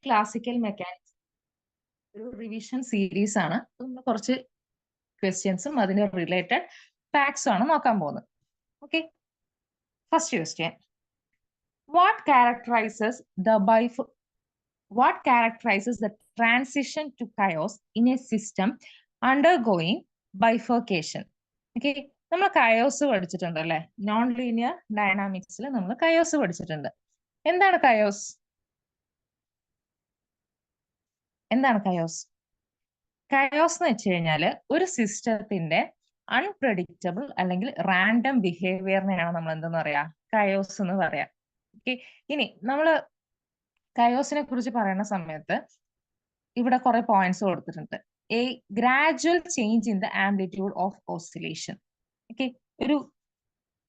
Classical mechanics ഒരു revision series ആണ്. നമ്മൾ കുറച്ച് ക്വസ്റ്റ്യൻസും അതിന്റെ റിലേറ്റഡ് ഫാക്ട്സും ആണ് നോക്കാൻ പോകുന്നത്. Okay, first question, what characterises the transition to chaos in a system undergoing bifurcation? Okay, നമ്മൾ കയോസ് പഠിച്ചിട്ടുണ്ട് അല്ലെ? നോൺ ലീനിയർ ഡൈനാമിക്സിൽ നമ്മൾ കയോസ് പഠിച്ചിട്ടുണ്ട്. എന്താണ് കയോസ്? എന്താണ് കയോസ്? കയോസ് എന്ന് വെച്ച് കഴിഞ്ഞാല് ഒരു സിസ്റ്റത്തിന്റെ അൺപ്രഡിക്റ്റബിൾ അല്ലെങ്കിൽ റാൻഡം ബിഹേവിയറിനെയാണ് നമ്മൾ എന്തെന്ന് പറയാ? കയോസ് എന്ന് പറയാ. ഓക്കെ, ഇനി നമ്മള് കയോസിനെ കുറിച്ച് പറയുന്ന സമയത്ത് ഇവിടെ കുറെ പോയിന്റ്സ് കൊടുത്തിട്ടുണ്ട്. A gradual change in the amplitude of oscillation. Okay, ഒരു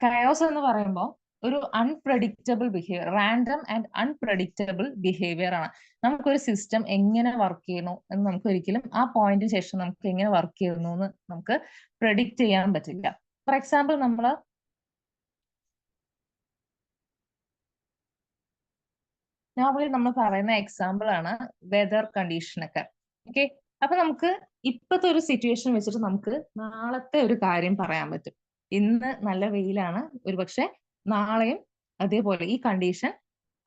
കയോസ് എന്ന് പറയുമ്പോൾ ഒരു unpredictable behaviour, random and unpredictable behaviour ആണ്. നമുക്കൊരു സിസ്റ്റം എങ്ങനെ വർക്ക് ചെയ്യുന്നു എന്ന് നമുക്ക് ഒരിക്കലും ആ പോയിന്റിന് ശേഷം നമുക്ക് എങ്ങനെ വർക്ക് ചെയ്യുന്നു എന്ന് നമുക്ക് പ്രെഡിക്റ്റ് ചെയ്യാൻ പറ്റില്ല. ഫോർ എക്സാമ്പിൾ, നോർമലി നമ്മൾ പറയുന്ന എക്സാമ്പിൾ ആണ് വെതർ കണ്ടീഷൻ ഒക്കെ. ഓക്കെ, അപ്പൊ നമുക്ക് ഇപ്പോഴത്തെ ഒരു സിറ്റുവേഷൻ വെച്ചിട്ട് നമുക്ക് നാളത്തെ ഒരു കാര്യം പറയാൻ പറ്റും. ഇന്ന് നല്ല വെയിലാണ്, ഒരുപക്ഷെ നാളെയും അതേപോലെ ഈ കണ്ടീഷൻ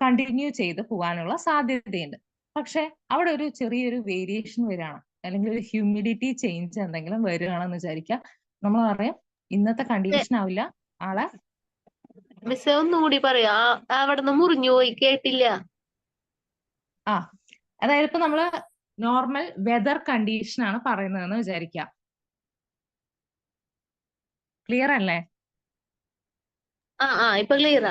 കണ്ടിന്യൂ ചെയ്ത് പോകാനുള്ള സാധ്യതയുണ്ട്. പക്ഷെ അവിടെ ഒരു ചെറിയൊരു വേരിയേഷൻ വരികയാണ്, അല്ലെങ്കിൽ ഒരു ഹ്യൂമിഡിറ്റി ചേഞ്ച് എന്തെങ്കിലും വരികയാണെന്ന് വിചാരിക്കുക. നമ്മൾ പറയാം ഇന്നത്തെ കണ്ടീഷൻ ആവില്ല നാളെ. മിസ് ഒന്നുകൂടി പറയാ, അവിടുന്ന് മുറിഞ്ഞു പോയി, കേട്ടില്ല. അതായത് ഇപ്പൊ നമ്മള് നോർമൽ വെതർ കണ്ടീഷൻ ആണ് പറയുന്നതെന്ന് വിചാരിക്കാം. ക്ലിയർ അല്ലേ? ഇപ്പൊ ക്ലിയർ.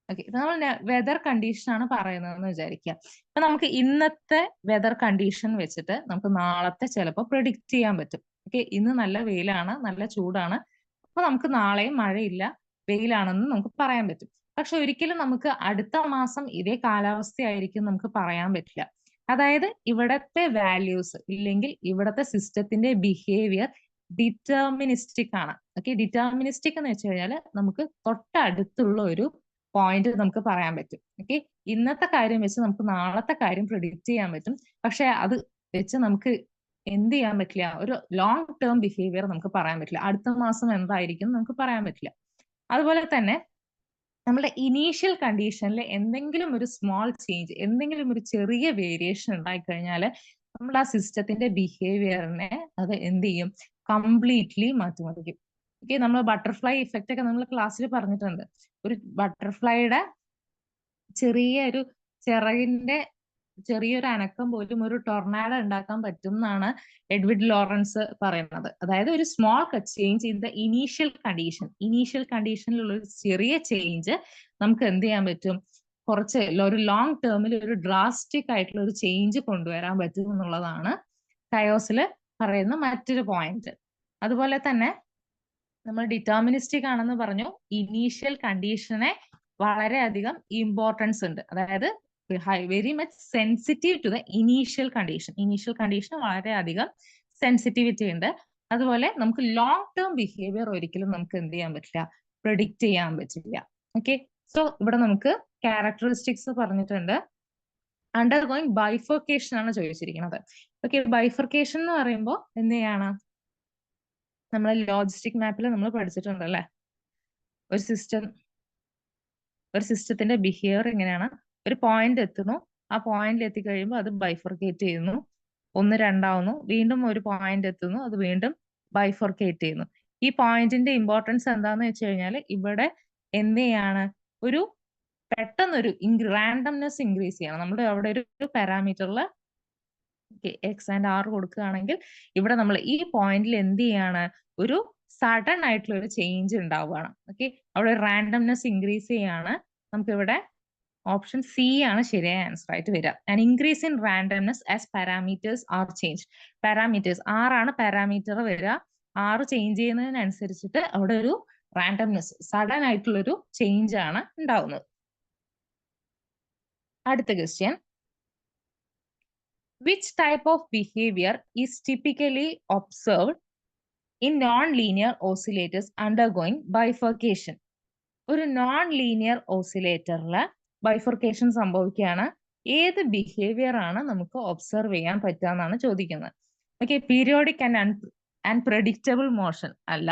ഓക്കെ, നമ്മൾ വെതർ കണ്ടീഷൻ ആണ് പറയുന്നതെന്ന് വിചാരിക്കുക. അപ്പൊ നമുക്ക് ഇന്നത്തെ വെതർ കണ്ടീഷൻ വെച്ചിട്ട് നമുക്ക് നാളത്തെ ചിലപ്പോൾ പ്രിഡിക്റ്റ് ചെയ്യാൻ പറ്റും. ഓക്കെ, ഇന്ന് നല്ല വെയിലാണ്, നല്ല ചൂടാണ്, അപ്പൊ നമുക്ക് നാളെയും മഴയില്ല, വെയിലാണെന്ന് നമുക്ക് പറയാൻ പറ്റും. പക്ഷെ ഒരിക്കലും നമുക്ക് അടുത്ത മാസം ഇതേ കാലാവസ്ഥയായിരിക്കും നമുക്ക് പറയാൻ പറ്റില്ല. അതായത് ഇവിടത്തെ വാല്യൂസ് ഇല്ലെങ്കിൽ ഇവിടത്തെ സിസ്റ്റത്തിന്റെ ബിഹേവിയർ ഡിറ്റർമിനിസ്റ്റിക് ആണ്. ഓക്കെ, ഡിറ്റർമിനിസ്റ്റിക് എന്ന് വെച്ച് കഴിഞ്ഞാൽ നമുക്ക് തൊട്ടടുത്തുള്ള ഒരു പോയിന്റ് നമുക്ക് പറയാൻ പറ്റും. ഓക്കെ, ഇന്നത്തെ കാര്യം വെച്ച് നമുക്ക് നാളത്തെ കാര്യം പ്രിഡിക്റ്റ് ചെയ്യാൻ പറ്റും. പക്ഷെ അത് വെച്ച് നമുക്ക് എന്ത് ചെയ്യാൻ പറ്റില്ല, ഒരു ലോങ് ടേം ബിഹേവിയർ നമുക്ക് പറയാൻ പറ്റില്ല. അടുത്ത മാസം എന്തായിരിക്കും നമുക്ക് പറയാൻ പറ്റില്ല. അതുപോലെ തന്നെ നമ്മുടെ ഇനീഷ്യൽ കണ്ടീഷനിൽ എന്തെങ്കിലും ഒരു സ്മോൾ ചേഞ്ച്, എന്തെങ്കിലും ഒരു ചെറിയ വേരിയേഷൻ ഉണ്ടായിക്കഴിഞ്ഞാൽ നമ്മുടെ ആ സിസ്റ്റത്തിന്റെ ബിഹേവിയറിനെ അത് എന്ത് ചെയ്യും? കംപ്ലീറ്റ്ലി മാറ്റിമറിക്കും. ഓക്കെ, നമ്മൾ ബട്ടർഫ്ലൈ ഇഫക്റ്റ് ഒക്കെ നമ്മൾ ക്ലാസ്സിൽ പറഞ്ഞിട്ടുണ്ട്. ഒരു ബട്ടർഫ്ലൈയുടെ ചെറിയൊരു ചിറകിന്റെ ചെറിയൊരു അനക്കം പോലും ഒരു ടൊർണാഡോ ഉണ്ടാക്കാൻ പറ്റും എന്നാണ് എഡ്വിഡ് ലോറൻസ് പറയുന്നത്. അതായത് ഒരു small change in the initial കണ്ടീഷനിലുള്ള ഒരു ചെറിയ ചേഞ്ച് നമുക്ക് എന്ത് ചെയ്യാൻ പറ്റും? കുറച്ച് ഒരു ലോങ് ടേമിൽ ഒരു ഡ്രാസ്റ്റിക് ആയിട്ടുള്ള ഒരു ചേഞ്ച് കൊണ്ടുവരാൻ പറ്റും എന്നുള്ളതാണ് കയോസിൽ പറയുന്ന മറ്റൊരു പോയിന്റ്. അതുപോലെ തന്നെ നമ്മൾ ഡിറ്റർമിനിസ്റ്റിക് ആണെന്ന് പറഞ്ഞു. ഇനീഷ്യൽ കണ്ടീഷനെ വളരെയധികം ഇമ്പോർട്ടൻസ് ഉണ്ട്. അതായത് very much sensitive to the initial condition വളരെയധികം സെൻസിറ്റിവിറ്റി ഉണ്ട്. അതുപോലെ നമുക്ക് ലോങ് ടേം ബിഹേവിയർ ഒരിക്കലും നമുക്ക് എന്ത് ചെയ്യാൻ പറ്റില്ല? പ്രെഡിക്റ്റ് ചെയ്യാൻ പറ്റില്ല. ഓക്കെ, സോ ഇവിടെ നമുക്ക് ക്യാരക്ടറിസ്റ്റിക്സ് പറഞ്ഞിട്ടുണ്ട്. അണ്ടർഗോയിങ് ബൈഫർക്കേഷൻ ആണ് ചോദിച്ചിരിക്കുന്നത്. ഓക്കെ, ബൈഫർക്കേഷൻ എന്ന് പറയുമ്പോൾ എന്ത് ചെയ്യാണ്? നമ്മൾ ലോജിസ്റ്റിക് മാപ്പിൽ നമ്മൾ പഠിച്ചിട്ടുണ്ട് അല്ലെ? ഒരു സിസ്റ്റത്തിന്റെ ബിഹേവിയർ എങ്ങനെയാണ്? ഒരു പോയിന്റ് എത്തുന്നു, ആ പോയിന്റിൽ എത്തിക്കഴിയുമ്പോൾ അത് ബൈഫർക്കേറ്റ് ചെയ്യുന്നു, 1 2 ആവുന്നു, വീണ്ടും ഒരു പോയിന്റ് എത്തുന്നു, അത് വീണ്ടും ബൈഫർക്കേറ്റ് ചെയ്യുന്നു. ഈ പോയിന്റിന്റെ ഇമ്പോർട്ടൻസ് എന്താന്ന് വെച്ച് കഴിഞ്ഞാൽ ഇവിടെ എന്ത് ചെയ്യാണ്? ഒരു പെട്ടെന്നൊരു റാൻഡംനെസ് ഇൻക്രീസ് ചെയ്യണം. നമ്മുടെ അവിടെ ഒരു പാരാമീറ്ററിൽ എക്സ് ആൻഡ് ആർ കൊടുക്കുകയാണെങ്കിൽ ഇവിടെ നമ്മൾ ഈ പോയിന്റിൽ എന്ത് ചെയ്യാണ്? ഒരു സഡൻ ആയിട്ടുള്ള ഒരു ചേഞ്ച് ഉണ്ടാവുകയാണ്. ഓക്കെ, അവിടെ റാൻഡംനെസ് ഇൻക്രീസ് ചെയ്യാണ്. നമുക്കിവിടെ ഓപ്ഷൻ സി ആണ് ശരിയായ ആൻസർ ആയിട്ട് വരിക. And increase in randomness as parameters are change. Parameters ആറാണ് പാരാമീറ്റർ വരിക. 6 ചേഞ്ച് ചെയ്യുന്നതിനനുസരിച്ചിട്ട് അവിടെ ഒരു റാൻഡംനെസ്, സഡൻ ആയിട്ടുള്ള ഒരു ചേഞ്ച് ആണ് ഉണ്ടാവുന്നത്. അടുത്ത question, which type of behavior is typically observed in non-linear oscillators undergoing bifurcation? ഒരു നോൺ ലീനിയർ ഓസിലേറ്ററില് ബൈഫർക്കേഷൻ സംഭവിക്കുകയാണ്. ഏത് ബിഹേവിയർ ആണ് നമുക്ക് ഒബ്സർവ് ചെയ്യാൻ പറ്റുക എന്നാണ് ചോദിക്കുന്നത്. Okay, periodic and predictable motion അല്ല,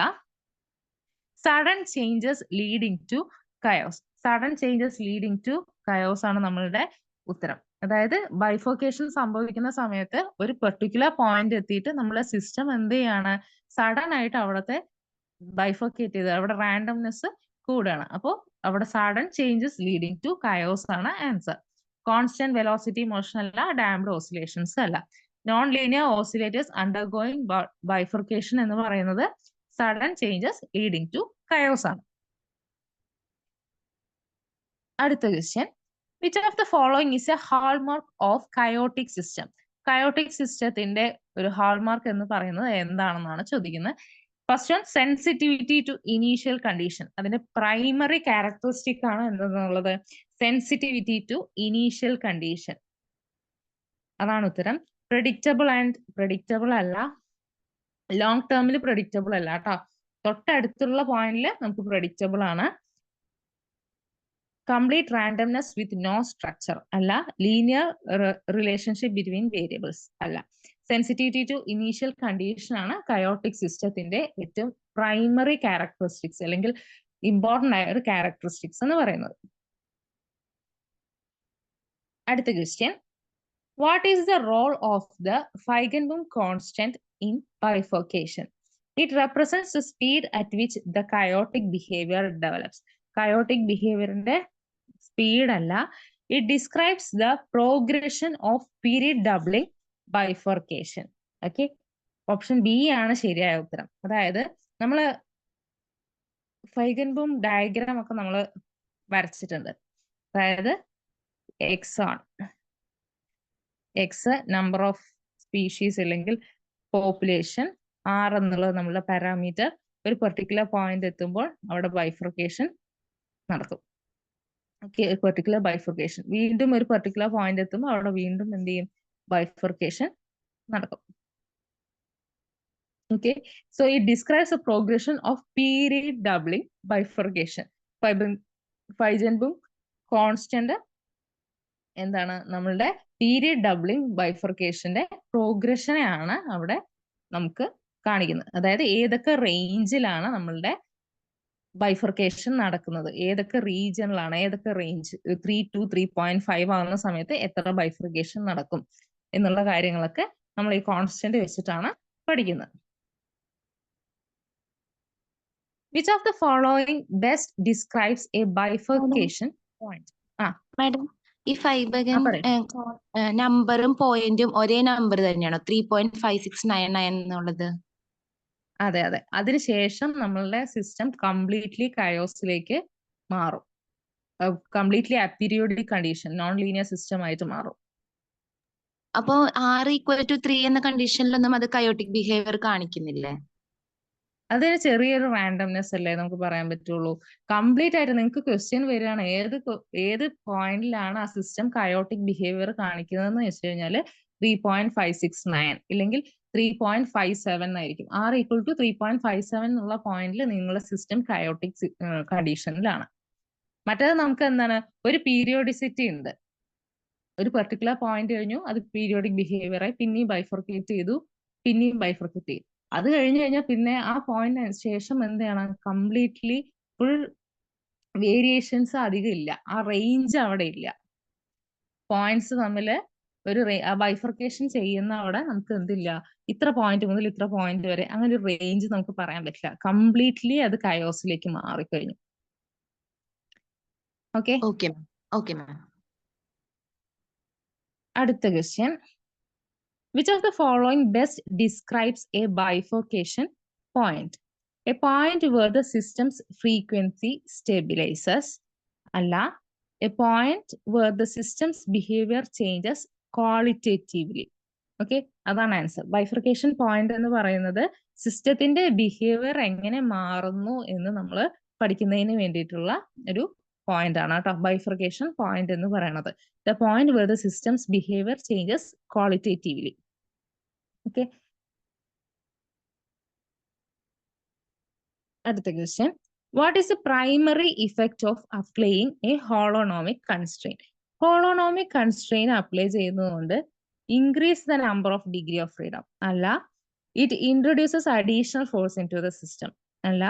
sudden changes leading to chaos. Sudden changes leading to chaos ആണ് നമ്മളുടെ ഉത്തരം. അതായത് ബൈഫോക്കേഷൻ സംഭവിക്കുന്ന സമയത്ത് ഒരു പെർട്ടിക്കുലർ പോയിന്റ് എത്തിയിട്ട് നമ്മളെ സിസ്റ്റം എന്ത് ചെയ്യാണ്, സഡൻ ആയിട്ട് അവിടത്തെ ബൈഫോക്കേറ്റ് ചെയ്ത് അവിടെ റാൻഡംനെസ് കൂടുകയാണ്. അപ്പോൾ അവിടെ sudden changes leading to chaos ആണ് ആൻസർ. കോൺസ്റ്റന്റ് വെലോസിറ്റി മോഷൻ അല്ല, ഡാംപ്ഡ് ഓസിലേഷൻസ് അല്ല. Non linear oscillators undergoing bifurcation എന്ന് പറയുന്നത് sudden changes leading to chaos ആണ്. അടുത്ത question, which of the following is a hallmark of chaotic system? Chaotic സിസ്റ്റത്തിന്റെ ഒരു hallmark എന്ന് പറയുന്നത് എന്താണെന്നാണ് ചോദിക്കുന്നത്. First one, sensitivity to initial condition. അതിന്റെ പ്രൈമറി ക്യാരക്ടറിസ്റ്റിക് ആണ് എന്തെന്നുള്ളത്, സെൻസിറ്റിവിറ്റി ടു ഇനീഷ്യൽ കണ്ടീഷൻ. അതാണ് ഉത്തരം. പ്രഡിക്റ്റബിൾ അല്ല, ലോങ് ടേമിൽ പ്രഡിക്റ്റബിൾ അല്ല കേട്ടോ. തൊട്ടടുത്തുള്ള പോയിന്റിൽ നമുക്ക് പ്രഡിക്റ്റബിൾ ആണ്. Complete randomness with no structure അല്ല, ലീനിയർ റിലേഷൻഷിപ്പ് ബിറ്റ്വീൻ വേരിയബിൾസ് അല്ല. സെൻസിറ്റിവിറ്റി ടു ഇനീഷ്യൽ കണ്ടീഷൻ ആണ് കയോട്ടിക് സിസ്റ്റത്തിന്റെ ഏറ്റവും പ്രൈമറി ക്യാരക്ടറിസ്റ്റിക്സ് അല്ലെങ്കിൽ ഇമ്പോർട്ടന്റ് ആയ ഒരു ക്യാരക്ടറിസ്റ്റിക്സ് എന്ന് പറയുന്നത്. അടുത്ത question, what is the role of the Feigenbaum constant in bifurcation? It represents the speed at which the chaotic behaviour develops. Chaotic ബിഹേവിയറിന്റെ സ്പീഡ് അല്ല, it describes the progression of period doubling bifurcation. Okay, option B ആണ് ശരിയായ ഉത്തരം. അതായത് നമ്മള് ഫൈഗൻബും diagram ഒക്കെ നമ്മൾ വരച്ചിട്ടുണ്ട്. അതായത് എക്സ് നമ്പർ ഓഫ് സ്പീഷീസ് അല്ലെങ്കിൽ പോപ്പുലേഷൻ, ആർ എന്നുള്ളത് നമ്മളുടെ പാരാമീറ്റർ. ഒരു പെർട്ടിക്കുലർ പോയിന്റ് എത്തുമ്പോൾ അവിടെ ബൈഫർക്കേഷൻ നടക്കും. Okay, particular bifurcation. വീണ്ടും ഒരു പെർട്ടിക്കുലർ പോയിന്റ് എത്തുമ്പോൾ അവിടെ വീണ്ടും എന്ത് ചെയ്യും, ബൈഫർക്കേഷൻ നടക്കും. Okay, so it describes a progression of period doubling bifurcation. Feigenbaum constant എന്താണ്, നമ്മളുടെ പീരിയഡ് ഡബ്ലിംഗ് ബൈഫർക്കേഷന്റെ പ്രോഗ്രഷനെയാണ് അവിടെ നമുക്ക് കാണിക്കുന്നത്. അതായത് ഏതൊക്കെ റേഞ്ചിലാണ് നമ്മളുടെ ബൈഫർക്കേഷൻ നടക്കുന്നത്, ഏതൊക്കെ റീജിയനിലാണ്, ഏതൊക്കെ റേഞ്ച് 3 to 3.5 ആവുന്ന സമയത്ത് എത്ര ബൈഫർക്കേഷൻ നടക്കും എന്നുള്ള കാര്യങ്ങളൊക്കെ നമ്മൾ ഈ കോൺസ്റ്റന്റ് വെച്ചിട്ടാണ് പഠിക്കുന്നത്. Which of the following best describes a bifurcation point? Madam, ഈ ഫൈബഗൻ നമ്പറും പോയിന്റും ഒരേ നമ്പർ തന്നെയാണോ 3.5699 എന്നുള്ളത്? അതെ അതെ, അതിനുശേഷം നമ്മളുടെ സിസ്റ്റം കംപ്ലീറ്റ്ലി കയോസിലേക്ക് മാറും. Completely aperiodic condition, non linear system ആയിട്ട് മാറും. അപ്പോ R=3 എന്ന കണ്ടീഷനിലൊന്നും അത് കയോട്ടിക് ബിഹേവിയർ കാണിക്കുന്നില്ലേ? അതിന് ചെറിയൊരു റാൻഡംനെസ് അല്ലേ നമുക്ക് പറയാൻ പറ്റുള്ളൂ. കംപ്ലീറ്റ് ആയിട്ട് നിങ്ങൾക്ക് ക്വസ്റ്റ്യൻ വരികയാണ് ഏത് പോയിന്റിലാണ് ആ സിസ്റ്റം കയോട്ടിക് ബിഹേവിയർ കാണിക്കുന്നതെന്ന് വെച്ച് കഴിഞ്ഞാൽ 3.569 ഇല്ലെങ്കിൽ 3.57 ആയിരിക്കും. R=3.57 എന്നുള്ള പോയിന്റിൽ നിങ്ങളുടെ സിസ്റ്റം കയോട്ടിക് കണ്ടീഷനിലാണ്. മറ്റേത് നമുക്ക് എന്താണ്, ഒരു പീരിയോഡിസിറ്റി ഉണ്ട്. ഒരു പെർട്ടിക്കുലർ പോയിന്റ് കഴിഞ്ഞു, അത് പീരിയോഡിക് ബിഹേവിയർ ആയി, പിന്നെയും ബൈഫർക്കേറ്റ് ചെയ്തു, പിന്നെയും ബൈഫർക്കേറ്റ് ചെയ്തു. അത് കഴിഞ്ഞു കഴിഞ്ഞാൽ പിന്നെ ആ പോയിന്റിന് ശേഷം എന്താണ്, കംപ്ലീറ്റ്ലി ഫുൾ വേരിയേഷൻസ് അധികം ഇല്ല, ആ റേഞ്ച് അവിടെ ഇല്ല. പോയിന്റ്സ് തമ്മിൽ ഒരു ബൈഫർക്കേഷൻ ചെയ്യുന്ന അവിടെ നമുക്ക് എന്തില്ല, ഇത്ര പോയിന്റ് മുതൽ ഇത്ര പോയിന്റ് വരെ അങ്ങനെ ഒരു റേഞ്ച് നമുക്ക് പറയാൻ പറ്റില്ല. കംപ്ലീറ്റ്ലി അത് കയോസിലേക്ക് മാറിക്കഴിഞ്ഞു. Okay okay okay ma'am. അടുത്ത question, which of the following best describes a bifurcation point? A point where the system's frequency stabilizes അല്ല, a point where the system's behavior changes qualitatively. Okay, അതാണ് answer. Bifurcation point എന്ന് പറയുന്നത് സിസ്റ്റത്തിന്റെ behaviour എങ്ങനെ മാറുന്നു എന്ന് നമ്മൾ പഠിക്കുന്നതിന് വേണ്ടിയിട്ടുള്ള ഒരു പോയിന്റ് ആണ് കേട്ടോ, ബൈഫർക്കേഷൻ പോയിന്റ് എന്ന് പറയുന്നത്. The point where the system's behaviour changes qualitatively. Okay, അടുത്ത question, what is the primary effect of applying a holonomic constraint? Holonomic constraint apply ചെയ്യുന്നതുകൊണ്ട് increase the number of degree of freedom അല്ല, it introduces additional force into the system അല്ല,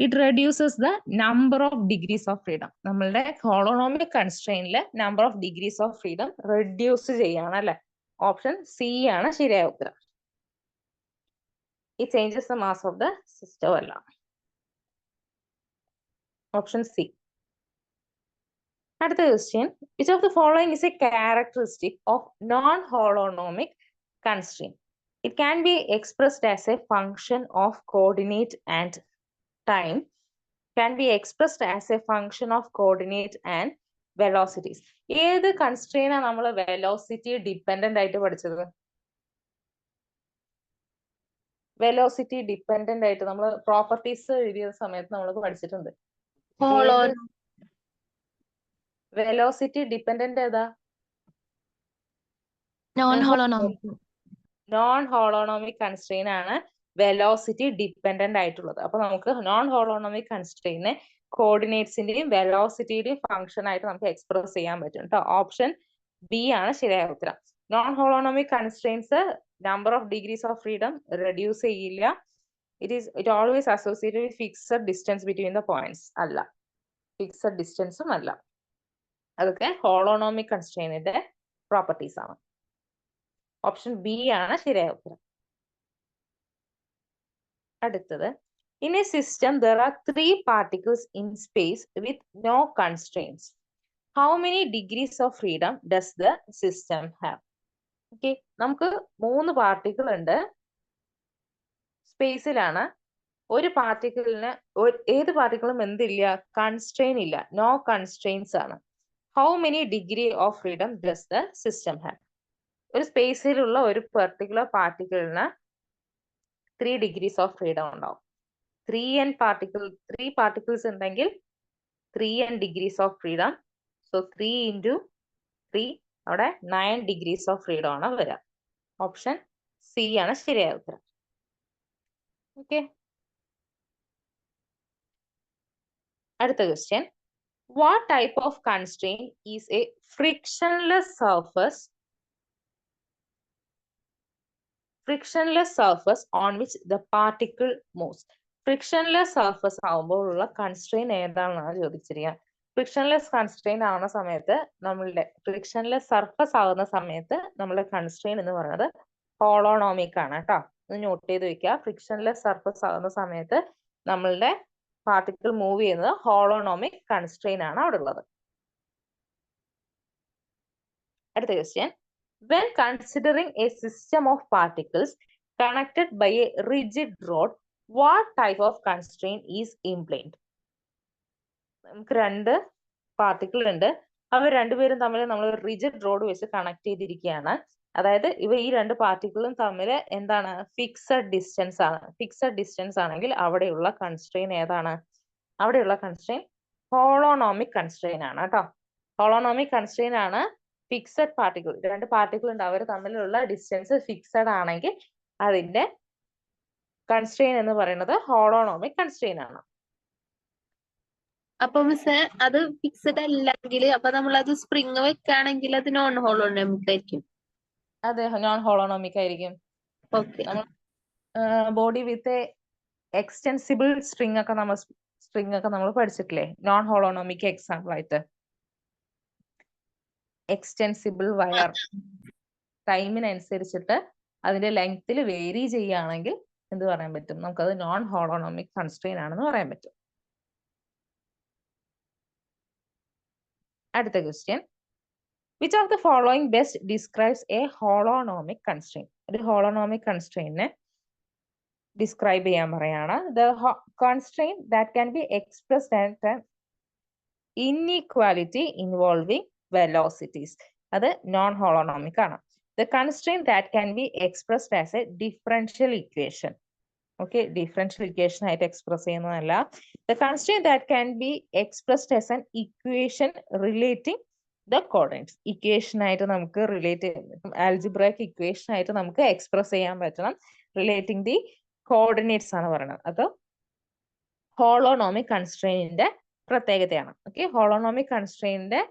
it reduces the number of degrees of freedom. നമ്മളുടെ holonomic കൺസ്ട്രെയിനിൽ number of degrees of freedom reduce ചെയ്യാണ് അല്ലെ. Option C ആണ് ശരിയായ ഉത്തരം. It changes the mass of the system അല്ല. Option C. അടുത്ത question, which of the following is a characteristic of non-holonomic constraint? It can be expressed as a function of coordinate and time, can be expressed as a function of coordinate and velocities. ഏത് constrain ആണ് നമ്മൾ velocity dependent ആയിട്ട് പഠിച്ചത്? Velocity dependent ആയിട്ട് നമ്മൾ properties എഴുതിയ സമയത്ത് നമ്മൾ പഠിച്ചിട്ടുണ്ട്. വെലോസിറ്റി ഡിപ്പെൻഡന്റ് ഏതാ? നോൺ ഹോളോണോമിക് കൺസ്ട്രെയിൻ ആണ് വെലോസിറ്റി ഡിപ്പെൻഡന്റ് ആയിട്ടുള്ളത്. അപ്പൊ നമുക്ക് നോൺ ഹോളോണോമിക് കൺസ്ട്രെയിനെ കോർഡിനേറ്റ്സിന്റെയും വെലോസിറ്റിയുടെയും ഫംഗ്ഷൻ ആയിട്ട് നമുക്ക് എക്സ്പ്രസ് ചെയ്യാൻ പറ്റും കേട്ടോ. ഓപ്ഷൻ ബി ആണ് ശരിയായ ഉത്തരം. Non holonomic constraints number of degrees of freedom reduce ചെയ്യില്ല. It always associated with fixed distance between the points അല്ല, ഫിക്സഡ് ഡിസ്റ്റൻസും അല്ല. അതൊക്കെ ഹോളോണോമിക് കൺസ്ട്രെയിനിന്റെ പ്രോപ്പർട്ടീസ് ആണ്. ഓപ്ഷൻ ബി ആണ് ശരിയായ ഉത്തരം. അടുത്തത്, in a system there are 3 particles in space with no constraints. How many degrees of freedom does the system have? Okay, നമുക്ക് 3 പാർട്ടിക്കിൾ ഉണ്ട്, സ്പേസിലാണ്. ഒരു പാർട്ടിക്കിളിന് ഏത് പാർട്ടിക്കിളും എന്തില്ല, കൺസ്ട്രെയിൻ ഇല്ല, നോ കൺസ്ട്രെയിൻസ് ആണ്. How many degree of freedom does the system have? ഒരു സ്പേസിലുള്ള ഒരു particular പാർട്ടിക്കിളിന് 3 degrees of freedom ഉണ്ടാവും. 3 പാർട്ടിക്കിൾസ് ഉണ്ടെങ്കിൽ 3n degrees of freedom. So 3 into 3 അവിടെ 9 ഡിഗ്രീസ് ഓഫ് ഫ്രീഡം ആണ് വരിക. ഓപ്ഷൻ സി ആണ് ശരിയായ ഉത്തരം. ഓക്കെ, അടുത്ത question, what type of constrain is A frictionless surface on which the particle moves? Frictionless surface ആവുമ്പോൾ ഉള്ള കൺസ്ട്രെയിൻ ഏതാണെന്നാണ് ചോദിച്ചിരിക്കുക. ഫ്രിക്ഷൻലെസ് കൺസ്ട്രെയിൻ ആവുന്ന സമയത്ത് ഫ്രിക്ഷൻലെസ് സർഫസ് ആവുന്ന സമയത്ത് നമ്മളുടെ കൺസ്ട്രെയിൻ എന്ന് പറയുന്നത് ഹോളോണോമിക് ആണ് കേട്ടോ. ഇത് നോട്ട് ചെയ്ത് വെക്കുക. ഫ്രിക്ഷൻലെസ് സർഫസ് ആവുന്ന സമയത്ത് നമ്മളുടെ പാർട്ടിക്കിൾ മൂവ് ചെയ്യുന്നത് ഹോളോണോമിക് കൺസ്ട്രെയിൻ ആണ് അവിടെ ഉള്ളത്. അടുത്ത question, when considering a system of particles connected by a rigid rod, what type of constraint is implied? നമുക്ക് 2 പാർട്ടിക്കിൾ ഉണ്ട്, അവർ രണ്ടുപേരും തമ്മിൽ നമ്മൾ റിജിഡ് റോഡ് വെച്ച് കണക്ട് ചെയ്തിരിക്കുകയാണ്. അതായത് ഈ 2 പാർട്ടിക്കിളും തമ്മിൽ എന്താണ്, ഫിക്സഡ് ഡിസ്റ്റൻസ് ആണ്. ഫിക്സഡ് ഡിസ്റ്റൻസ് ആണെങ്കിൽ അവിടെയുള്ള കൺസ്ട്രെയിൻ ഏതാണ്? അവിടെയുള്ള കൺസ്ട്രെയിൻ ഹോളോണോമിക് കൺസ്ട്രെയിൻ ആണ് കേട്ടോ. ഹോളോണോമിക് കൺസ്ട്രെയിൻ ആണ്. ഫിക്സഡ് പാർട്ടിക്കിൾ, 2 പാർട്ടിക്കിൾ ഉണ്ട്, അവർ തമ്മിലുള്ള ഡിസ്റ്റൻസ് ഫിക്സഡ് ആണെങ്കിൽ അതിന്റെ കൺസ്ട്രെയിൻ എന്ന് പറയുന്നത് ഹോളോണോമിക് കൺസ്ട്രെയിൻ ആണ്. അപ്പൊ മിസ് അത് ഫിക്സഡ് അല്ലെങ്കിൽ അപ്പൊ നമ്മൾ അത് സ്പ്രിങ് വെക്കുകയാണെങ്കിൽ അത് നോൺ ഹോളോണോമിക് ആയിരിക്കും. അതെ, നോൺ ഹോളോണോമിക് ആയിരിക്കും. ബോഡി വിത്ത് എക്സ്റ്റെൻസിബിൾ സ്ട്രിങ് ഒക്കെ നമ്മൾ പഠിച്ചിട്ടില്ലേ, നോൺ ഹോളോണോമിക് എക്സാമ്പിൾ ആയിട്ട്. എക്സ്റ്റെൻസിബിൾ വയർ ടൈമിനനുസരിച്ചിട്ട് അതിന്റെ ലെങ്ത്തിൽ വേരി ചെയ്യുകയാണെങ്കിൽ എന്ത് പറയാൻ പറ്റും, നമുക്കത് നോൺ ഹോളോണോമിക് കൺസ്ട്രെയിൻ ആണെന്ന് പറയാൻ പറ്റും. അടുത്ത question, which of the following best describes a holonomic constraint? ഒരു ഹോളോണോമിക് കൺസ്ട്രെയിനെ ഡിസ്ക്രൈബ് ചെയ്യാൻ പറയാണ്. The constraint that can be expressed as an inequality involving velocities. അത് നോൺ ഹോളോണോമിക് ആണ്. The constraint that can be expressed as a differential equation. Okay, differential equation ആയിട്ട് express ചെയ്യുന്നതല്ല. The constraint that can be expressed as an equation relating the coordinates. Equation ആയിട്ട് നമുക്ക് relate ആൽജിബ്രൈക് equation ആയിട്ട് നമുക്ക് express ചെയ്യാൻ പറ്റണം. Relating the coordinates ആണ് പറയുന്നത്. അത് ഹോളോണോമിക് കൺസ്ട്രെയിനിന്റെ പ്രത്യേകതയാണ്. ഓക്കെ, ഹോളോണോമിക് കൺസ്ട്രെയിനിന്റെ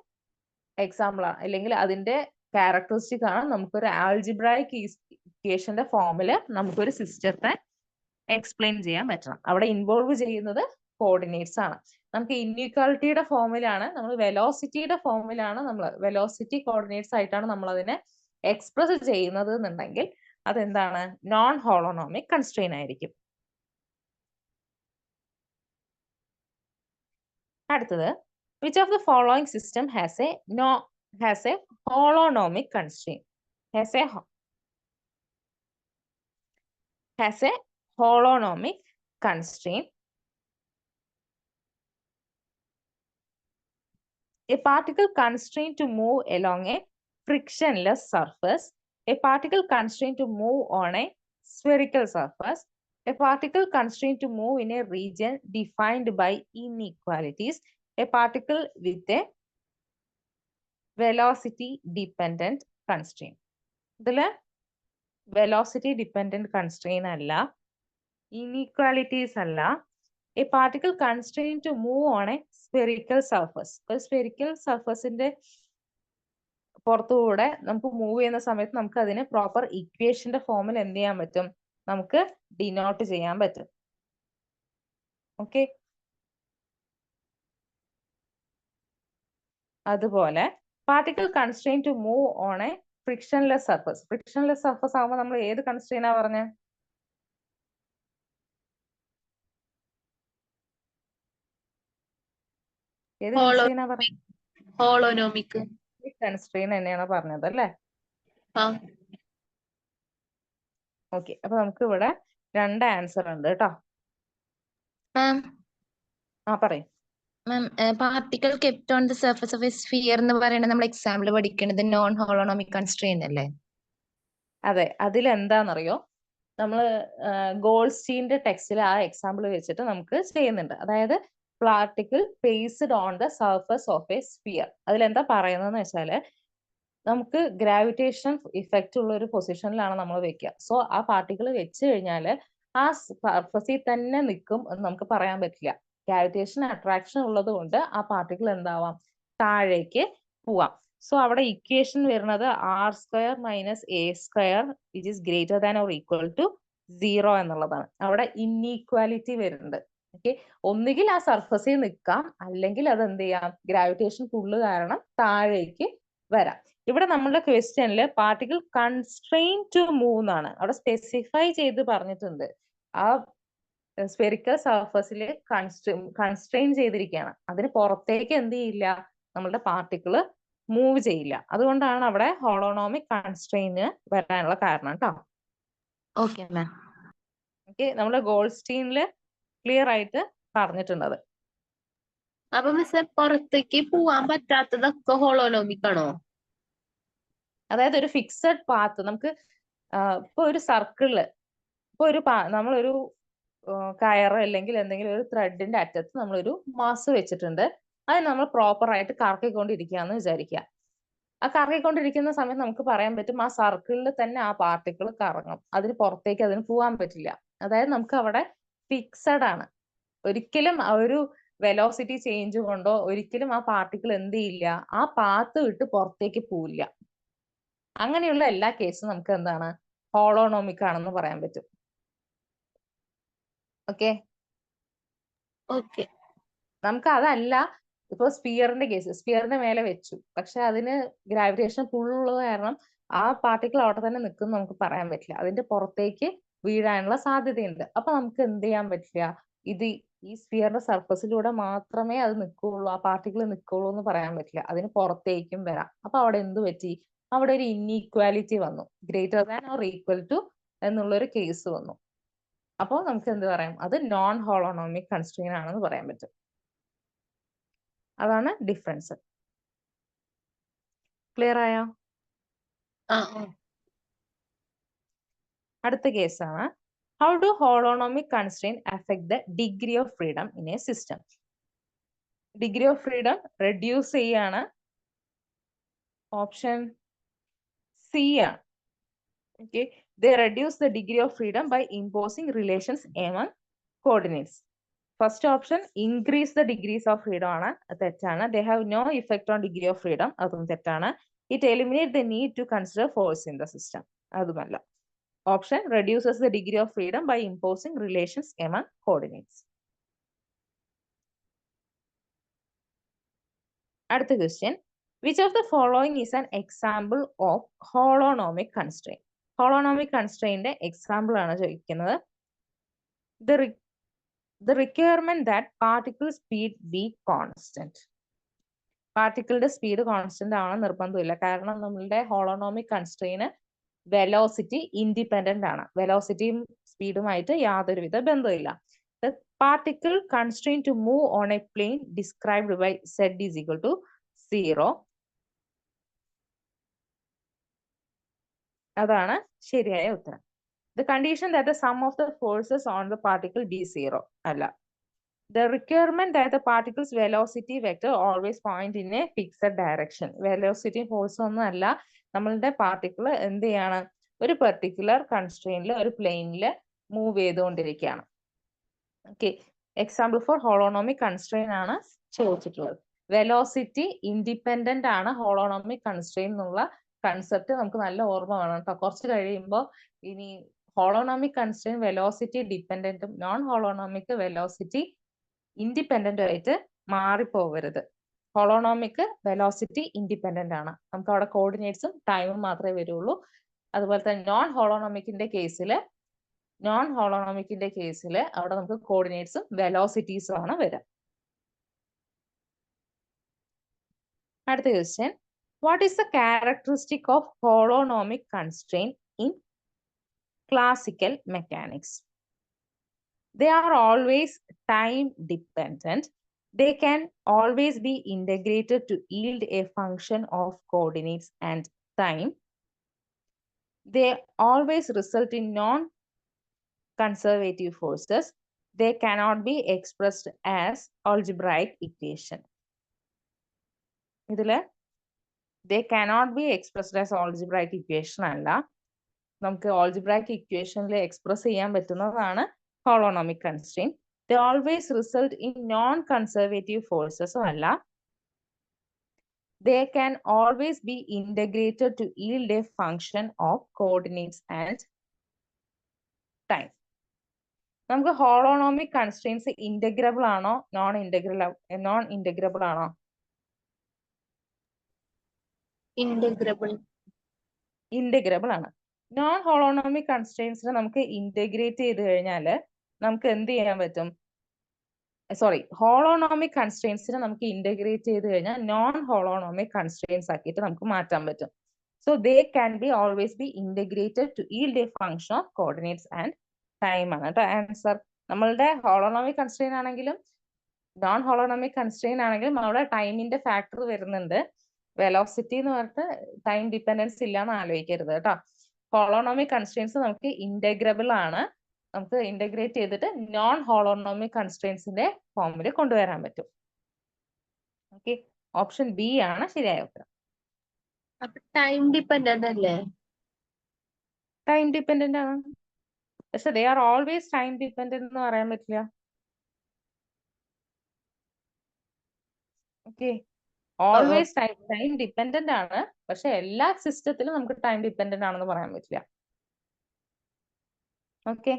എക്സാമ്പിൾ ആണ്, അല്ലെങ്കിൽ അതിന്റെ ക്യാരക്ടറിസ്റ്റിക് ആണ് നമുക്കൊരു ആൽജിബ്രായിക് ഇക്വേഷന്റെ ഫോമില് നമുക്കൊരു സിസ്റ്റത്തെ എക്സ്പ്ലെയിൻ ചെയ്യാൻ പറ്റണം. അവിടെ ഇൻവോൾവ് ചെയ്യുന്നത് കോർഡിനേറ്റ്സ് ആണ്. നമുക്ക് ഇൻഇക്വാലിറ്റിയുടെ ഫോമിലാണ്, നമ്മൾ വെലോസിറ്റിയുടെ ഫോമിലാണ്, നമ്മൾ വെലോസിറ്റി കോർഡിനേറ്റ്സ് ആയിട്ടാണ് നമ്മൾ അതിനെ എക്സ്പ്രസ് ചെയ്യുന്നത് എന്നുണ്ടെങ്കിൽ അതെന്താണ്? നോൺ ഹോളോണോമിക് കൺസ്ട്രെയിൻ ആയിരിക്കും. അടുത്തത്, which of the following system has a holonomic constraint? Has a holonomic constraint. A particle constrained to move along a frictionless surface. A particle constrained to move on a spherical surface. A particle constrained to move in a region defined by inequalities. A particle with a velocity dependent constraint. ഇതില് velocity dependent constraint അല്ല, inequalities അല്ല. A particle constrained to move on a spherical surface. ഒരു spherical surfaceന്റെ പുറത്തുകൂടെ നമുക്ക് move ചെയ്യുന്ന സമയത്ത് നമുക്ക് അതിനെ proper ഇക്വേഷന്റെ ഫോമിൽ എന്ത് ചെയ്യാൻ പറ്റും? നമുക്ക് ഡിനോട്ട് ചെയ്യാൻ പറ്റും. ഓക്കെ, അതുപോലെ particle constrain to move on a frictionless surface. Frictionless surface ആകുമ്പോൾ നമ്മൾ ഏത് കൺസ്ട്രെയിനാ പറഞ്ഞ? ഏത് കൺസ്ട്രെയിനാ പറഞ്ഞ? ഹോളോനോമിക് കൺസ്ട്രെയിൻ തന്നെയാണ് പറഞ്ഞത് അല്ലേ? ഓക്കെ, അപ്പൊ നമുക്ക് ഇവിടെ 2 ആൻസർ ഉണ്ട് കേട്ടോ. പറയും. Particle kept on the surface of A sphere എന്ന് പറയുന്നത് നമ്മൾ എക്സാമ്പിൾ പഠിക്കുന്നത് നോൺ ഹോളോണോമിക് കൺസ്ട്രെയിന്റ് അല്ലേ? അതെ, അതിലെന്താണെന്നറിയോ, നമ്മള് ഗോൾസ്റ്റീന്റെ ടെക്സ്റ്റിൽ ആ എക്സാമ്പിൾ വെച്ചിട്ട് നമുക്ക് ചെയ്യുന്നുണ്ട്. അതായത് particle paced on the surface of A sphere. അതിലെന്താ പറയുന്നതെന്ന് വെച്ചാല്, നമുക്ക് ഗ്രാവിറ്റേഷൻ ഇഫക്റ്റ് ഉള്ള ഒരു പൊസിഷനിലാണ് നമ്മൾ വെക്കുക. സോ ആ പാർട്ടിക്കിൾ വെച്ച് കഴിഞ്ഞാൽ ആ സർഫസിൽ തന്നെ നിൽക്കും എന്ന് നമുക്ക് പറയാൻ പറ്റില്ല. ഗ്രാവിറ്റേഷൻ അട്രാക്ഷൻ ഉള്ളത് കൊണ്ട് ആ പാർട്ടിക്കിൾ എന്താവാം? താഴേക്ക് പോവാം. സോ അവിടെ ഇക്വേഷൻ വരുന്നത് r² - a² which is greater than or equal to 0 എന്നുള്ളതാണ്. അവിടെ ഇൻഈക്വാലിറ്റി വരുന്നുണ്ട്. ഓക്കെ, ഒന്നുകിൽ ആ സർഫസിൽ നിൽക്കാം, അല്ലെങ്കിൽ അത് എന്ത് ചെയ്യാം? ഗ്രാവിറ്റേഷൻ പുള്ള് കാരണം താഴേക്ക് വരാം. ഇവിടെ നമ്മളുടെ ക്വസ്റ്റ്യനിൽ പാർട്ടിക്കിൾ കൺസ്ട്രെയിൻ ടു മൂവ് എന്നാണ് അവിടെ സ്പെസിഫൈ ചെയ്ത് പറഞ്ഞിട്ടുണ്ട്. ആ സ്ഫെറിക്കൽ സർഫസിൽ കൺസ്ട്രെയിൻ ചെയ്തിരിക്കുകയാണ്. അതിന് പുറത്തേക്ക് എന്ത് ചെയ്യില്ല? നമ്മളുടെ പാർട്ടിക്കിൾ മൂവ് ചെയ്യില്ല. അതുകൊണ്ടാണ് അവിടെ ഹോളോണോമിക് കൺസ്ട്രെയിന് വരാനുള്ള കാരണം കേട്ടോ. Okay ma'am. ഓക്കെ, നമ്മുടെ ഗോൾസ്റ്റീനില് ക്ലിയർ ആയിട്ട് പറഞ്ഞിട്ടുണ്ടത്. അപ്പൊ മിസ് പുറത്തേക്ക് പോവാൻ പറ്റാത്തതൊക്കെ ഹോളോനോമിക് ആണോ? അതായത് ഒരു ഫിക്സഡ് പാത്ത് നമുക്ക് ഇപ്പൊ ഒരു സർക്കിളില് ഇപ്പൊ നമ്മളൊരു കയറ് അല്ലെങ്കിൽ എന്തെങ്കിലും ഒരു ത്രെഡിന്റെ അറ്റത്ത് നമ്മളൊരു മാസ് വെച്ചിട്ടുണ്ട്. അത് നമ്മൾ പ്രോപ്പർ ആയിട്ട് കറക്കിക്കൊണ്ടിരിക്കുകയെന്ന് വിചാരിക്കുക. ആ കറക്കിക്കൊണ്ടിരിക്കുന്ന സമയത്ത് നമുക്ക് പറയാൻ പറ്റും ആ സർക്കിളിൽ തന്നെ ആ പാർട്ടിക്കിൾ കറങ്ങും. അതിന് പുറത്തേക്ക് അതിന് പോകാൻ പറ്റില്ല. അതായത് നമുക്ക് അവിടെ ഫിക്സഡ് ആണ്. ഒരിക്കലും ആ ഒരു വെലോസിറ്റി ചേഞ്ച് കൊണ്ടോ ഒരിക്കലും ആ പാർട്ടിക്കിൾ എന്ത് ചെയ്യില്ല? ആ പാത്ത് വിട്ട് പുറത്തേക്ക് പോവില്ല. അങ്ങനെയുള്ള എല്ലാ കേസും നമുക്ക് എന്താണ്? ഹോളോണോമിക് ആണെന്ന് പറയാൻ പറ്റും. Okay, okay. നമുക്ക് അതല്ല, ഇപ്പൊ സ്പിയറിന്റെ കേസ്, സ്പിയറിന്റെ മേലെ വെച്ചു, പക്ഷെ അതിന് ഗ്രാവിറ്റേഷൻ ഫുള്ളുള്ളത് കാരണം ആ പാർട്ടിക്കിൾ അവിടെ തന്നെ നിൽക്കും നമുക്ക് പറയാൻ പറ്റില്ല. അതിന്റെ പുറത്തേക്ക് വീഴാനുള്ള സാധ്യതയുണ്ട്. അപ്പൊ നമുക്ക് എന്ത് ചെയ്യാൻ പറ്റില്ല? ഈ സ്പിയറിന്റെ സർഫസിലൂടെ മാത്രമേ അത് നിൽക്കുള്ളൂ, ആ പാർട്ടിക്കിൾ നിൽക്കുള്ളൂ എന്ന് പറയാൻ പറ്റില്ല. അതിന് പുറത്തേക്കും വരാം. അപ്പൊ അവിടെ എന്ത് പറ്റി? അവിടെ ഒരു ഇൻഈക്വാലിറ്റി വന്നു. Greater than or equal to എന്നുള്ളൊരു കേസ് വന്നു. അപ്പോൾ നമുക്ക് എന്ത് പറയാം? അത് നോൺ ഹോളോണോമിക് കൺസ്ട്രെയിൻ ആണെന്ന് പറയാൻ പറ്റും. അതാണ് ഡിഫറൻസ്. ക്ലിയർ ആയോ? അടുത്ത കേസാണ്, how do holonomic constraint affect the degree of freedom in a system? Degree of freedom reduce ചെയ്യാണ്. ഓപ്ഷൻ സി ആണ്. Okay, they reduce the degree of freedom by imposing relations among coordinates. First option increase the degrees of freedom ആണ്, തെറ്റാണ്. They have no effect on degree of freedom, അതും തെറ്റാണ്. It eliminate the need to consider force in the system, അതുമല്ല. Option reduces the degree of freedom by imposing relations among coordinates. അടുത്ത question, which of the following is an example of holonomic constraint? Holonomic constraint example ആണ് ചോദിക്കുന്നത്. The requirement that particle speed be constant. പാർട്ടിക്കിളുടെ speed constant ആണെന്ന് നിർബന്ധമില്ല, കാരണം നമ്മളുടെ ഹോളോണോമിക് കൺസ്ട്രെയിന് velocity independent ആണ്. വെലോസിറ്റിയും സ്പീഡുമായിട്ട് യാതൊരുവിധ ബന്ധമില്ല. The particle constrained to move on a plane described by z is equal to 0. അതാണ് ശരിയായ ഉത്തരം. The condition that the sum of the forces on the particle be 0 അല്ല. The requirement that the particle's velocity vector always point in a fixed direction. Velocity force ഒന്നും അല്ല, നമ്മളുടെ particle എന്ത് ചെയ്യാണ്, ഒരു പെർട്ടിക്കുലർ കൺസ്ട്രെയിനിൽ ഒരു പ്ലെയിനിൽ മൂവ് ചെയ്തുകൊണ്ടിരിക്കുകയാണ്. ഓക്കെ, എക്സാമ്പിൾ ഫോർ ഹോളോണോമിക് കൺസ്ട്രെയിൻ ആണ് ചോദിച്ചിട്ടുള്ളത്. വെലോസിറ്റി ഇൻഡിപെൻഡന്റ് ആണ് ഹോളോണോമിക് കൺസ്ട്രെയിൻ എന്നുള്ള കൺസെപ്റ്റ് നമുക്ക് നല്ല ഓർമ്മ വേണം കേട്ടോ. കുറച്ച് കഴിയുമ്പോൾ ഇനി ഹോളോണോമിക് കൺസ്ട്രെയിൻ വെലോസിറ്റി ഡിപെൻഡന്റും നോൺ ഹോളോണോമിക് വെലോസിറ്റി ഇൻഡിപെൻഡന്റും ആയിട്ട് മാറിപ്പോവരുത്. ഹോളോണോമിക് വെലോസിറ്റി ഇൻഡിപെൻഡന്റ് ആണ്, നമുക്ക് അവിടെ കോർഡിനേറ്റ്സും ടൈമും മാത്രമേ വരുള്ളൂ. അതുപോലെ തന്നെ നോൺ ഹോളോണോമിക്കിന്റെ കേസിൽ അവിടെ നമുക്ക് കോർഡിനേറ്റ്സും വെലോസിറ്റീസും ആണ് വരിക. അടുത്ത question, what is the characteristic of holonomic constraint in classical mechanics? They are always time dependent. They can always be integrated to yield a function of coordinates and time. They always result in non-conservative forces. They cannot be expressed as algebraic equation. ഇതില് they cannot be expressed as algebraic equation അല്ല, നമുക്ക് algebraic ഇക്വേഷനിൽ express ചെയ്യാൻ പറ്റുന്നതാണ് ഹോളോണോമിക് constrain. They always result in non-conservative forces അല്ല. They can always be integrated to yield a function of coordinates and time. നമുക്ക് ഹോളോണോമിക് constraints integrable ആണോ non integrable ആണോ? Integrable ആണ്. നോൺ ഹോളോണോമിക് കൺസ്ട്രെയിൻസിനെ നമുക്ക് ഇന്റഗ്രേറ്റ് ചെയ്ത് കഴിഞ്ഞാൽ നമുക്ക് എന്ത് ചെയ്യാൻ പറ്റും? ഹോളോണോമിക് കൺസ്ട്രെയിൻസിനെ നമുക്ക് ഇന്റഗ്രേറ്റ് ചെയ്ത് കഴിഞ്ഞാൽ നോൺ ഹോളോണോമിക് കൺസ്ട്രെയിൻസ് ആക്കിയിട്ട് നമുക്ക് മാറ്റാൻ പറ്റും. So they can be always be integrated to yield a function of coordinates and time ആണ് കേട്ടോ ആൻസർ. നമ്മളുടെ ഹോളോണോമിക് കൺസ്ട്രെയിൻ ആണെങ്കിലും നോൺ ഹോളോണോമിക് കൺസ്ട്രെയിൻ ആണെങ്കിലും അവിടെ ടൈമിന്റെ ഫാക്ടർ വരുന്നുണ്ട്. വെലോസിറ്റി എന്ന് പറഞ്ഞിട്ട് ടൈം ഡിപ്പെൻഡൻസ് ഇല്ലാന്ന് ആലോചിക്കരുത് കേട്ടോ. ഹോളോണോമിക് കൺസ്ട്രെയിൻസ് നമുക്ക് ഇന്റഗ്രബിൾ ആണ്, നമുക്ക് ഇന്റഗ്രേറ്റ് ചെയ്തിട്ട് നോൺ ഹോളോണോമിക് കൺസ്ട്രെയിൻസിന്റെ ഫോമിൽ കൊണ്ടുവരാൻ പറ്റും. ഓക്കെ, ഓപ്ഷൻ ബി ആണ് ശരിയായ ഉത്തരം. ടൈം ഡിപ്പെൻഡന്റ് അല്ലേ? ടൈം ഡിപ്പെൻഡന്റ് ആണ്, പക്ഷെ they are always time dependent എന്ന് പറയാൻ പറ്റില്ല. ഓക്കെ, ഓൾവേസ് ടൈം ഡിപ്പെൻഡന്റ് ആണ്, പക്ഷെ എല്ലാ സിസ്റ്റത്തിലും നമുക്ക് ടൈം ഡിപ്പെൻഡന്റ് ആണെന്ന് പറയാൻ പറ്റില്ല. ഓക്കെ,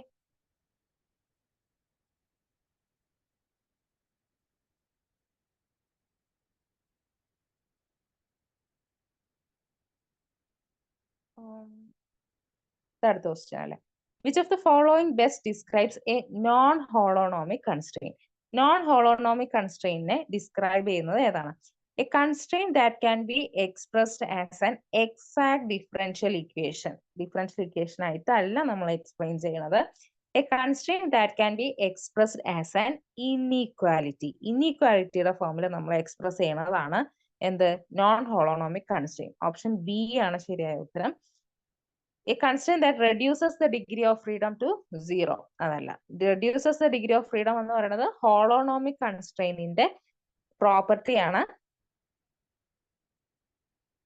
അടുത്ത ക്വസ്റ്റ്യൻ അല്ലേ, which of the following best describes a non holonomic constraint? Non holonomic കൺസ്ട്രെയിനെ ഡിസ്ക്രൈബ് ചെയ്യുന്നത് ഏതാണ്? A constraint that can be expressed as an exact differential equation. Differential equation ആയിട്ടല്ല നമ്മൾ എക്സ്പ്ലെയിൻ ചെയ്യുന്നത്. A constraint that can be expressed as an inequality. ഇനീക്വാലിറ്റിയുടെ ഫോമിൽ നമ്മൾ express ചെയ്യുന്നതാണ് എന്ത്? Non holonomic constraint. Option B ആണ് ശരിയായ ഉത്തരം. A constraint that reduces the degree of freedom to 0. അതല്ല, reduces the degree of freedom എന്ന് പറയുന്നത് ഹോളോണോമിക് കൺസ്ട്രെയിനിന്റെ പ്രോപ്പർട്ടി ആണ്.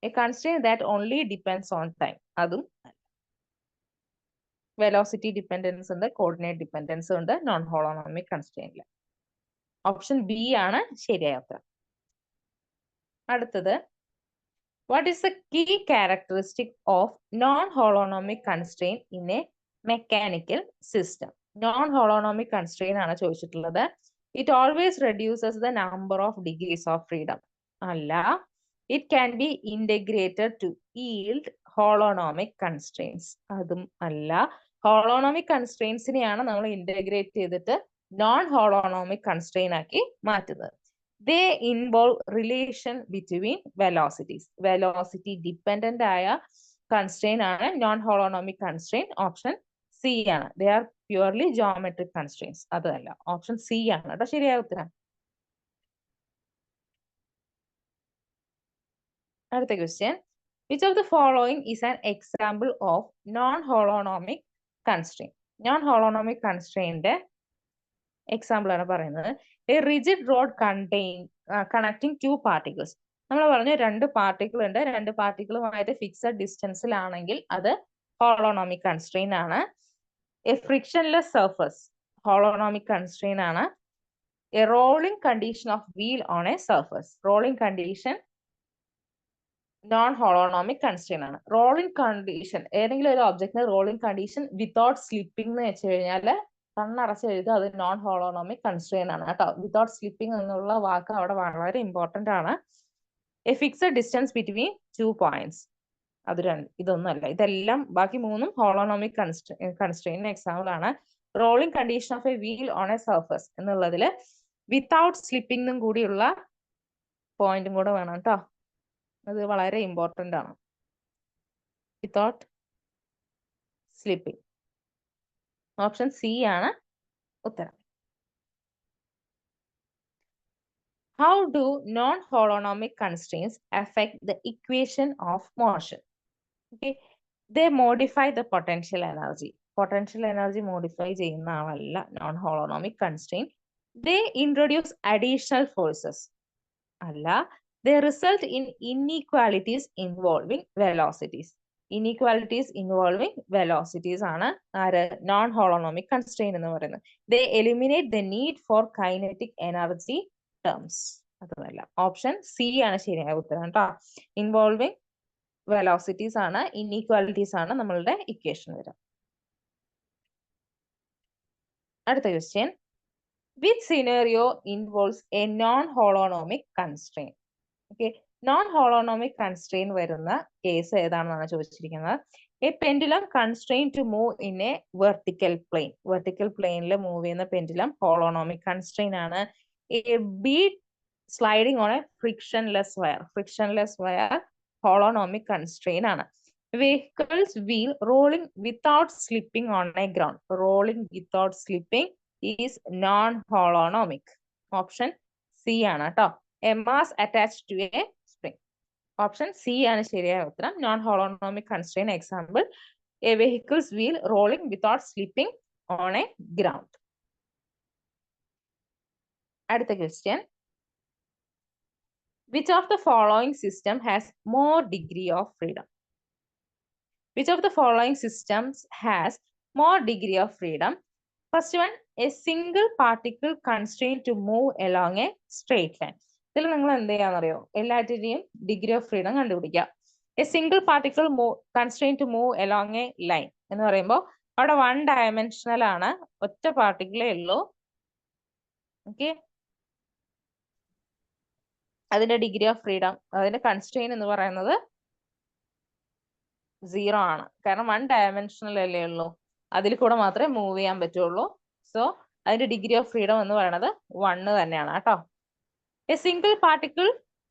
A constraint that only depends on time. അതും വെലോസിറ്റി ഡിപ്പെൻഡൻസ് ഉണ്ട്, കോർഡിനേറ്റ് ഡിപ്പെൻഡൻസ് ഉണ്ട് നോൺ ഹോളോണോമിക് കൺസ്ട്രെയിനിൽ. ഓപ്ഷൻ ബി ആണ് ശരിയായ ഉത്തരം. അടുത്തത്, what is the key characteristic of non holonomic constraint in a mechanical system? Non holonomic constraint ആണ് ചോദിച്ചിട്ടുള്ളത്. It always reduces the number of degrees of freedom. അല്ല. It can be integrated to yield holonomic constraints. അതും അല്ല. ഹോളോണോമിക് കൺസ്ട്രെയിൻസിനെയാണ് നമ്മൾ integrate ചെയ്തിട്ട് non holonomic constrain ആക്കി മാറ്റുന്നത്. They involve relation between velocities. Velocity dependent ആയ constraint ആണ് non holonomic constraint. Option C ആണ്. They are purely geometric constraints. അതല്ല, ഓപ്ഷൻ സി ആണ് കേട്ടോ ശരിയായ ഉത്തരം. അടുത്ത question, which of the following is an example of non holonomic constraint? Non holonomic constraint example ആണ് പറയുന്നത്. A rigid road connecting to particles. നമ്മൾ പറഞ്ഞു രണ്ട് പാർട്ടിക്കിൾ ഉണ്ട്, രണ്ട് പാർട്ടിക്കിളുമായിട്ട് ഫിക്സഡ് ഡിസ്റ്റൻസിലാണെങ്കിൽ അത് ഹോളോണോമിക് കൺസ്ട്രെയിൻ ആണ്. A frictionless surface holonomic constraint ആണ്. A rolling condition of wheel on a surface. Rolling condition non holonomic constraint ആണ്. റോളിംഗ് കണ്ടീഷൻ, ഏതെങ്കിലും ഒരു ഒബ്ജക്റ്റിന് റോളിംഗ് കണ്ടീഷൻ വിത്തൗട്ട് സ്ലിപ്പിംഗ് എന്ന് വെച്ച് കഴിഞ്ഞാൽ കണ്ണടച്ച് എഴുതുക, അത് നോൺ ഹോളോണോമിക് കൺസ്ട്രെയിൻ ആണ് കേട്ടോ. വിത്തൗട്ട് സ്ലിപ്പിംഗ് എന്നുള്ള വാക്ക് അവിടെ വളരെ ഇമ്പോർട്ടന്റ് ആണ്. A fixed distance between 2 points. അത് ഇതൊന്നും അല്ല. ഇതെല്ലാം ബാക്കി മൂന്നും ഹോളോണോമിക് കൺസ്ട്രെയിൻ എക്സാമ്പിൾ ആണ്. Rolling condition of A wheel on a surface എന്നുള്ളതിൽ വിത്തൗട്ട് സ്ലിപ്പിംഗും കൂടിയുള്ള പോയിന്റും കൂടെ വേണം കേട്ടോ. അത് വളരെ ഇമ്പോർട്ടന്റ് ആണ്. Without slipping. ഓപ്ഷൻ സി ആണ് ഉത്തരം. How do non-holonomic constraints affect the equation of motion? Okay, they modify the potential energy. Potential energy modify ചെയ്യുന്ന ആളല്ല non-holonomic constraint. They introduce additional forces. അല്ല. They result in inequalities involving velocities. Inequalities involving velocities ആണ് ആര് non holonomic constrain എന്ന് പറയുന്നത്. They eliminate the need for kinetic energy terms. അതല്ല, option C ആണ് ശരിയായ ഉത്തരം കേട്ടോ. ഇൻവോൾവിംഗ് വെലോസിറ്റീസ് ആണ്, ഇൻഈക്വാലിറ്റീസ് ആണ് നമ്മളുടെ ഇക്വേഷൻ വരിക. അടുത്ത question, which scenario involves a non holonomic constraint? Okay, non holonomic constraint വരുന്ന കേസ് ഏതാണെന്നാണ് ചോദിച്ചിരിക്കുന്നത്. A pendulum constraint to move in a vertical plane. Vertical പ്ലെയിനിൽ മൂവ് ചെയ്യുന്ന പെൻഡുലം ഹോളോണോമിക് കൺസ്ട്രെയിൻ ആണ്. A bead sliding on a frictionless wire. Frictionless wire holonomic constraint ആണ്. Vehicle's wheel rolling without slipping on a ground. Rolling without slipping is non holonomic. Option C ആണ് കേട്ടോ. A mass attached to a spring. Option C ആണ് ശരിയായ ഉത്തരം. Non holonomic constraint example a vehicle's wheel rolling without slipping on a ground. അടുത്ത question, which of the following system has more degree of freedom? Which of the following systems has more degree of freedom? First one, a single particle constrained to move along a straight line. ഇതിൽ നിങ്ങൾ എന്ത് ചെയ്യാന്നറിയോ, എല്ലാറ്റിന്റെയും degree of freedom കണ്ടുപിടിക്കാം. A single particle constrain to move along a line എന്ന് പറയുമ്പോൾ അവിടെ 1 dimensional ആണ്, ഒറ്റ പാർട്ടിക്കിളേ ഉള്ളൂ. ഓക്കെ, അതിന്റെ ഡിഗ്രി ഓഫ് ഫ്രീഡം, അതിന്റെ കൺസ്ട്രെയിൻ എന്ന് പറയുന്നത് 0 ആണ്. കാരണം 1 ഡയമെൻഷണൽ അല്ലേ ഉള്ളൂ, അതിൽ കൂടെ മാത്രമേ മൂവ് ചെയ്യാൻ പറ്റുള്ളൂ. സോ അതിന്റെ ഡിഗ്രി ഓഫ് ഫ്രീഡം എന്ന് പറയുന്നത് 1 തന്നെയാണ് കേട്ടോ. A single particle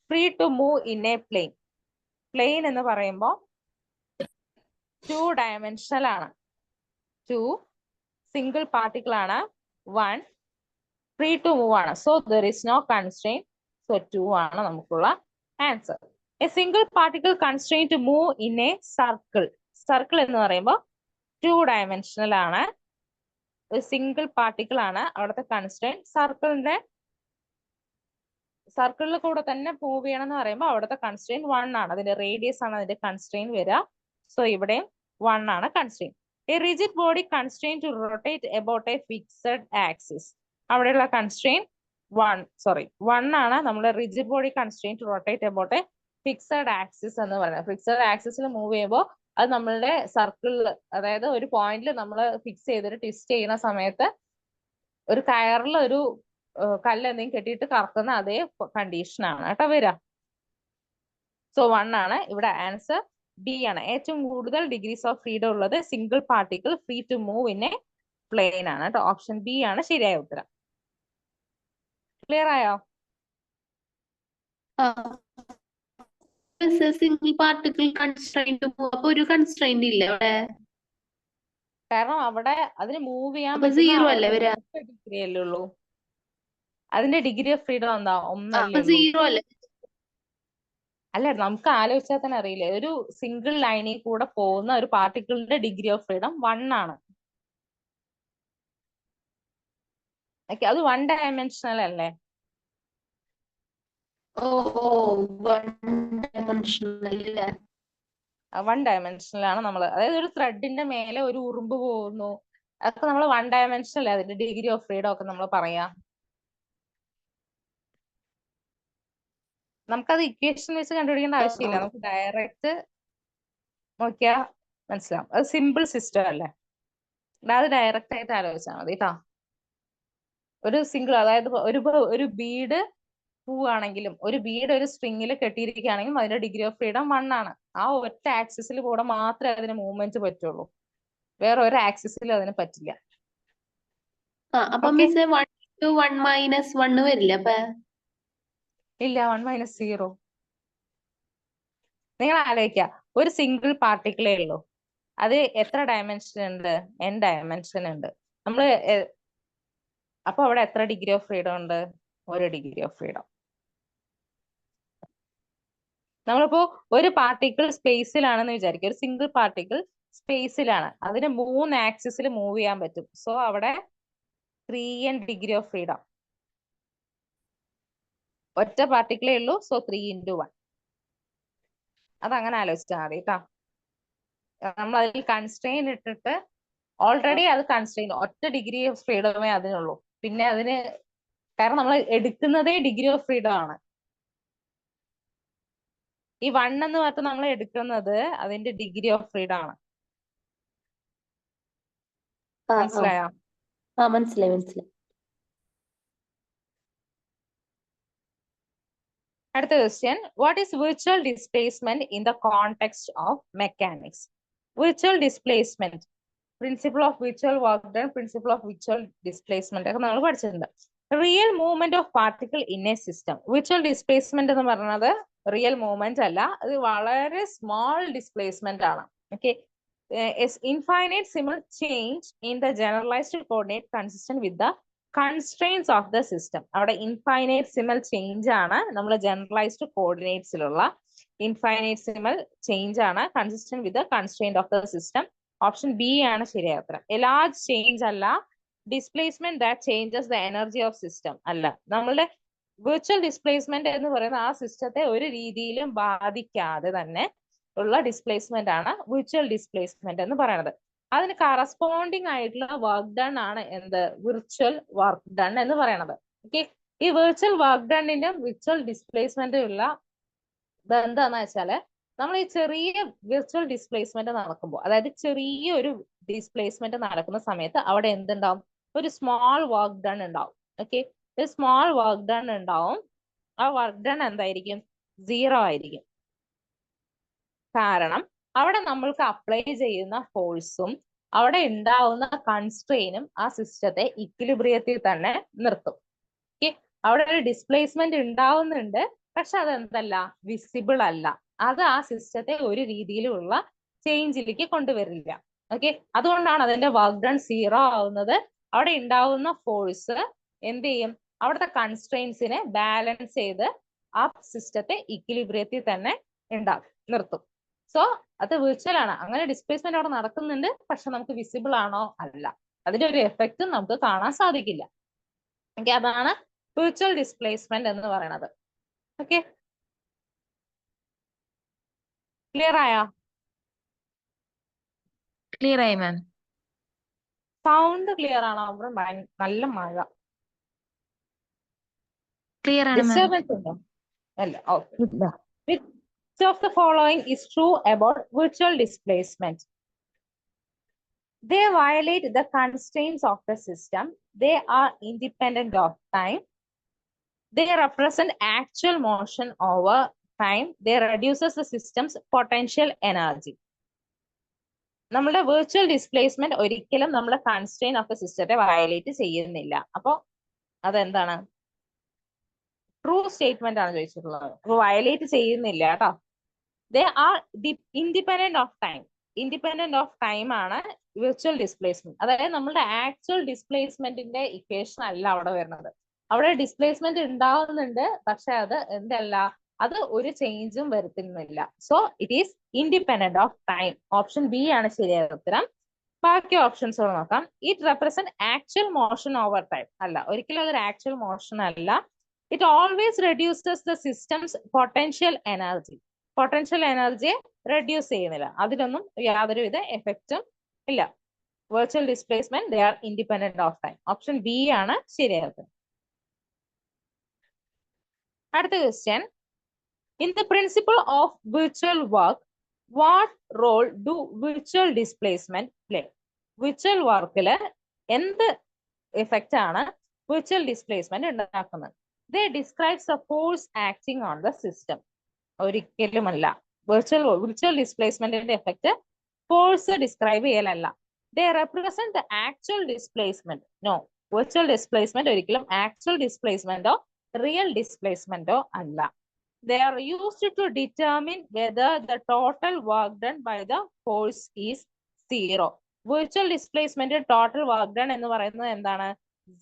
free to move in a plane. Plane എന്ന് പറയുമ്പോൾ 2 ഡയമെൻഷണൽ ആണ്. 2 സിംഗിൾ പാർട്ടിക്കിൾ ആണ്. 1 ഫ്രീ ടു മൂവ് ആണ്. So there is no constrain. So 2 ആണ് നമുക്കുള്ള answer. A single particle constrain to move in a circle. Circle എന്ന് പറയുമ്പോൾ 2 dimensional ആണ്. ഒരു സിംഗിൾ പാർട്ടിക്കിൾ ആണ് അവിടുത്തെ കൺസ്ട്രെയിൻ. സർക്കിളിൽ കൂടെ തന്നെ മൂവ് ചെയ്യണം എന്ന് പറയുമ്പോൾ അവിടുത്തെ കൺസ്ട്രെയിൻ 1 ആണ്. അതിന്റെ റേഡിയസ് ആണ് അതിന്റെ കൺസ്ട്രെയിൻ വരിക. സോ ഇവിടെയും 1 ആണ് constrain. A rigid body constrain to rotate about a fixed axis. അവിടെയുള്ള കൺസ്ട്രെയിൻ 1 ആണ് നമ്മുടെ rigid body constrain to rotate about a fixed axis എന്ന് പറയുന്നത്. ഫിക്സഡ് ആക്സിസിൽ മൂവ് ചെയ്യുമ്പോൾ അത് നമ്മളുടെ സർക്കിളിൽ, അതായത് ഒരു പോയിന്റിൽ നമ്മൾ ഫിക്സ് ചെയ്തിട്ട് ട്വിസ്റ്റ് ചെയ്യുന്ന സമയത്ത് ഒരു കയറിൽ ഒരു കല്ല് എന്തെങ്കിലും കെട്ടിയിട്ട് കറക്കുന്ന അതേ കണ്ടീഷനാണ് കേട്ടോ വരിക. സോ 1 ആണ് ഇവിടെ ആൻസർ. ബി ആണ് ഏറ്റവും കൂടുതൽ ഡിഗ്രീസ് ഓഫ് ഫ്രീഡം ഉള്ളത് single particle free to move in a plane ആണ് കേട്ടോ. ഓപ്ഷൻ ബി ആണ് ശരിയായ ഉത്തരം. ക്ലിയർ ആയോ? സിംഗിൾ പാർട്ടിക്കിൾ കൺസ്ട്രെയിന്റ് അപ്പൊ ഒരു കൺസ്ട്രെയിന്റ് ഇല്ല അവിടെ, കാരണം അവിടെ അതിന് മൂവ് ചെയ്യാൻ അപ്പൊ സീറോ അല്ലേ വരാ? ഡിഗ്രി അല്ലേ ഉള്ളൂ. അതിന്റെ ഡിഗ്രി ഓഫ് ഫ്രീഡം എന്താ? അപ്പൊ ഒന്നല്ലേ ഉള്ളൂ. സീറോ അല്ലേ? അല്ല, നമുക്ക് ആലോചിച്ചാൽ തന്നെ അറിയില്ലേ, ഒരു സിംഗിൾ ലൈനിൽ കൂടെ പോകുന്ന ഒരു പാർട്ടിക്കിളിന്റെ ഡിഗ്രി ഓഫ് ഫ്രീഡം 1 ആണ്. ഓക്കെ, അത് 1 ഡയമെൻഷണൽ അല്ലേ? ഓ ഓ 1 ഡയമെൻഷണൽ അല്ലേ? 1 ഡയമെൻഷണൽ ആണ് നമ്മൾ, അതായത് ഒരു ത്രെഡിന്റെ മേലെ ഒരു ഉറുമ്പ് പോകുന്നു, അതൊക്കെ നമ്മൾ 1 ഡയമെൻഷനൽ അതിന്റെ ഡിഗ്രി ഓഫ് ഫ്രീഡം ഒക്കെ നമ്മൾ പറയാ. നമുക്കത് ഇക്വേഷൻ വെച്ച് കണ്ടുപിടിക്കേണ്ട ആവശ്യമില്ല, നമുക്ക് ഡയറക്റ്റ് നോക്കിയാൽ മനസ്സിലാവും. അത് സിമ്പിൾ സിസ്റ്റം അല്ലേ, അത് ഡയറക്റ്റ് ആയിട്ട് ആലോചിച്ചാൽ മതി കേട്ടോ. ഒരു സിംഗിൾ, അതായത് ഒരു ബീഡ് പോവുകയാണെങ്കിലും ഒരു ബീഡ് ഒരു സ്ട്രിങ്ങിൽ കെട്ടിയിരിക്കുകയാണെങ്കിലും അതിന്റെ ഡിഗ്രി ഓഫ് ഫ്രീഡം 1 ആണ്. ആ ഒറ്റ ആക്സിസിൽ കൂടെ മാത്രമേ അതിന് മൂവ്മെന്റ് പറ്റുള്ളൂ, വേറെ ഒരു ആക്സിസിൽ അതിന് പറ്റില്ല. അപ്പൊ മിസ് 1 to 1 minus 1 വരില്ല അപ്പൊ? ഇല്ല, 1 - 0. നിങ്ങൾ ആലോചിക്കുക, ഒരു സിംഗിൾ പാർട്ടിക്കിളേ ഉള്ളൂ, അത് എത്ര ഡയമെൻഷൻ ഉണ്ട്? n ഡയമെൻഷൻ ഉണ്ട്. നമ്മള് അപ്പൊ അവിടെ എത്ര ഡിഗ്രി ഓഫ് ഫ്രീഡം ഉണ്ട്? 1 ഡിഗ്രി ഓഫ് ഫ്രീഡം. നമ്മളിപ്പോ ഒരു പാർട്ടിക്കിൾ സ്പേസിലാണെന്ന് വിചാരിക്കുക, ഒരു സിംഗിൾ പാർട്ടിക്കിൾ സ്പേസിലാണ്, അതിന് 3 ആക്സിസിൽ മൂവ് ചെയ്യാൻ പറ്റും. സോ അവിടെ 3n ഡിഗ്രി ഓഫ് ഫ്രീഡം. ഒറ്റ പാർട്ടിക്കിളേ ഉള്ളൂ, സോ 3 × 1. അതങ്ങനെ ആലോചിച്ചാൽ മതി കേട്ടോ. നമ്മൾ അതിൽ കൺസ്ട്രെയിൻ ഇട്ടിട്ട് ഓൾറെഡി അത് കൺസ്ട്രെയിൻ, ഒറ്റ ഡിഗ്രി ഓഫ് ഫ്രീഡമേ അതിനുള്ളൂ. പിന്നെ അതിന്, കാരണം നമ്മൾ എടുക്കുന്നതേ ഡിഗ്രി ഓഫ് ഫ്രീഡം ആണ്. ഈ 1 എന്ന് പറഞ്ഞാൽ നമ്മൾ എടുക്കുന്നത് അതിന്റെ ഡിഗ്രി ഓഫ് ഫ്രീഡം ആണ്. മനസ്സിലായോ? മനസ്സിലായി മനസ്സിലായി. അടുത്ത question, what is virtual displacement in the context of mechanics? Virtual displacement, principle of virtual work done, principle of virtual displacement ഒക്കെ നമ്മൾ പഠിച്ചിട്ടുണ്ട്. Real movement of particle in a system. Virtual displacement എന്ന് പറയുന്നത് റിയൽ മൂവ്മെന്റ് അല്ല, അത് വളരെ small displacement ആണ്. Okay, infinitesimal change in the generalised coordinate consistent with the constraints of the system. അവിടെ ഇൻഫൈനൈറ്റ് സിമൽ ചേഞ്ച് ആണ് നമ്മൾ generalised കോർഡിനേറ്റ്സിലുള്ള infinite സിമൽ change ആണ്, consistent with the constraint of the system. Option B ആണ് ശരിയായ ഉത്തരം. A large change അല്ല, displacement that changes the energy of system അല്ല. നമ്മളുടെ വിർച്വൽ ഡിസ്പ്ലേസ്മെന്റ് എന്ന് പറയുന്ന ആ സിസ്റ്റത്തെ ഒരു രീതിയിലും ബാധിക്കാതെ തന്നെ ഉള്ള ഡിസ്പ്ലേസ്മെന്റ് ആണ് വിർച്വൽ ഡിസ്പ്ലേസ്മെന്റ് എന്ന് പറയുന്നത്. അതിന് കറസ്പോണ്ടിങ് ആയിട്ടുള്ള വർക്ക് ഡൺ ആണ് എന്ത്? വിർച്വൽ വർക്ക് ഡൺ എന്ന് പറയുന്നത്. ഓക്കെ, ഈ വിർച്വൽ വർക്ക് ഡണ്ണിന്റെ വിർച്വൽ ഡിസ്പ്ലേസ്മെന്റും ഉള്ള എന്താന്ന് വെച്ചാല്, നമ്മൾ ഈ ചെറിയ വിർച്വൽ ഡിസ്പ്ലേസ്മെന്റ് നടക്കുമ്പോൾ, അതായത് ചെറിയൊരു ഡിസ്പ്ലേസ്മെന്റ് നടക്കുന്ന സമയത്ത് അവിടെ എന്തുണ്ടാവും? ഒരു സ്മോൾ വർക്ക് ഡൺ ഉണ്ടാവും. ഓക്കെ, ഒരു സ്മോൾ വർക്ക് ഡൺ ഉണ്ടാവും. ആ വർക്ക് ഡൺ എന്തായിരിക്കും? 0 ആയിരിക്കും. കാരണം അവിടെ നമ്മൾക്ക് അപ്ലൈ ചെയ്യുന്ന ഫോഴ്സും അവിടെ ഉണ്ടാവുന്ന കൺസ്ട്രെയിനും ആ സിസ്റ്റത്തെ ഇക്വിലിബ്രിയത്തിൽ തന്നെ നിർത്തും. ഓക്കെ, അവിടെ ഒരു ഡിസ്പ്ലേസ്മെന്റ് ഉണ്ടാവുന്നുണ്ട്, പക്ഷെ അതെന്തല്ല? വിസിബിൾ അല്ല. അത് ആ സിസ്റ്റത്തെ ഒരു രീതിയിലുള്ള ചേഞ്ചിലേക്ക് കൊണ്ടുവരില്ല. ഓക്കെ, അതുകൊണ്ടാണ് അതിന്റെ വർക്ക് ഡൺ 0 ആവുന്നത്. അവിടെ ഉണ്ടാവുന്ന ഫോഴ്സ് എന്ത് ചെയ്യും? അവിടുത്തെ കൺസ്ട്രെയിൻസിനെ ബാലൻസ് ചെയ്ത് ആ സിസ്റ്റത്തെ ഇക്വിലിബ്രിയത്തിൽ തന്നെ നിർത്തും. സോ അത് വിർച്വൽ ആണ്. അങ്ങനെ ഡിസ്പ്ലേസ്മെന്റ് അവിടെ നടക്കുന്നുണ്ട്, പക്ഷെ നമുക്ക് വിസിബിൾ ആണോ? അല്ല. അതിന്റെ ഒരു എഫക്റ്റും നമുക്ക് കാണാൻ സാധിക്കില്ല. ഓക്കെ, അതാണ് വിർച്വൽ ഡിസ്പ്ലേസ്മെന്റ് എന്ന് പറയുന്നത്. ഓക്കെ, ക്ലിയർ ആയോ? ക്ലിയർ ആയി മാം. സൗണ്ട് ക്ലിയർ ആണോ? അവിടെ നല്ല മഴ. ക്ലിയർ ആണ് മാം. ഡിസ്റ്റർബൻസ് ഉണ്ടോ? അല്ല, okay. Which of the following is true about virtual displacement? They violate the constraints of the system. They are independent of time. They represent actual motion over time. They reduces the system's potential energy. നമ്മുടെ virtual displacement ഒരിക്കലും നമ്മുടെ constrain of the സിസ്റ്റത്തെ violate ചെയ്യുന്നില്ല. അപ്പൊ അതെന്താണ്? True statement ആണ് ചോദിച്ചിട്ടുള്ളത്. അപ്പൊ വയലേറ്റ് ചെയ്യുന്നില്ല കേട്ടോ. ദേ are independent of time. Independent of time ആണ് വിർച്വൽ ഡിസ്പ്ലേസ്മെന്റ്. അതായത് നമ്മുടെ ആക്ച്വൽ ഡിസ്പ്ലേസ്മെന്റിന്റെ ഇക്വേഷൻ അല്ല അവിടെ വരുന്നത്. അവിടെ ഡിസ്പ്ലേസ്മെന്റ് ഉണ്ടാവുന്നുണ്ട്, പക്ഷെ അത് എന്തല്ല, അത് ഒരു ചേഞ്ചും വരുത്തുന്നില്ല. So it is independent of time. Option B ആണ് ശരിയായ ഉത്തരം. ബാക്കി ഓപ്ഷൻസ് നോക്കാം. It represent actual motion over time. അല്ല, ഒരിക്കലും അതൊരു ആക്ച്വൽ മോഷൻ അല്ല. It always reduces the system's potential energy. Potential എനർജിയെ റെഡ്യൂസ് ചെയ്യുന്നില്ല. അതിലൊന്നും യാതൊരുവിധ എഫക്റ്റും ഇല്ല. Virtual displacement they are independent of time. Option B ആണ് ശരിയായത്. അടുത്ത question. In the principle of virtual work, what role do virtual displacement play? Virtual workല് എന്ത് എഫക്റ്റ് ആണ് virtual displacement ഉണ്ടാക്കുന്നത്? They describes the force acting on the system. ഒരിക്കലുമല്ല. virtual displacementന്റെ effect force describe ചെയ്യലല്ല. They represent the actual displacement. No, virtual displacement ഒരിക്കലും actual displacement ഓ real displacement ഓ അല്ല. They are used to determine whether the total work done by the force is zero. Virtual displacement total work done എന്ന് പറയുന്നത് എന്താണ്?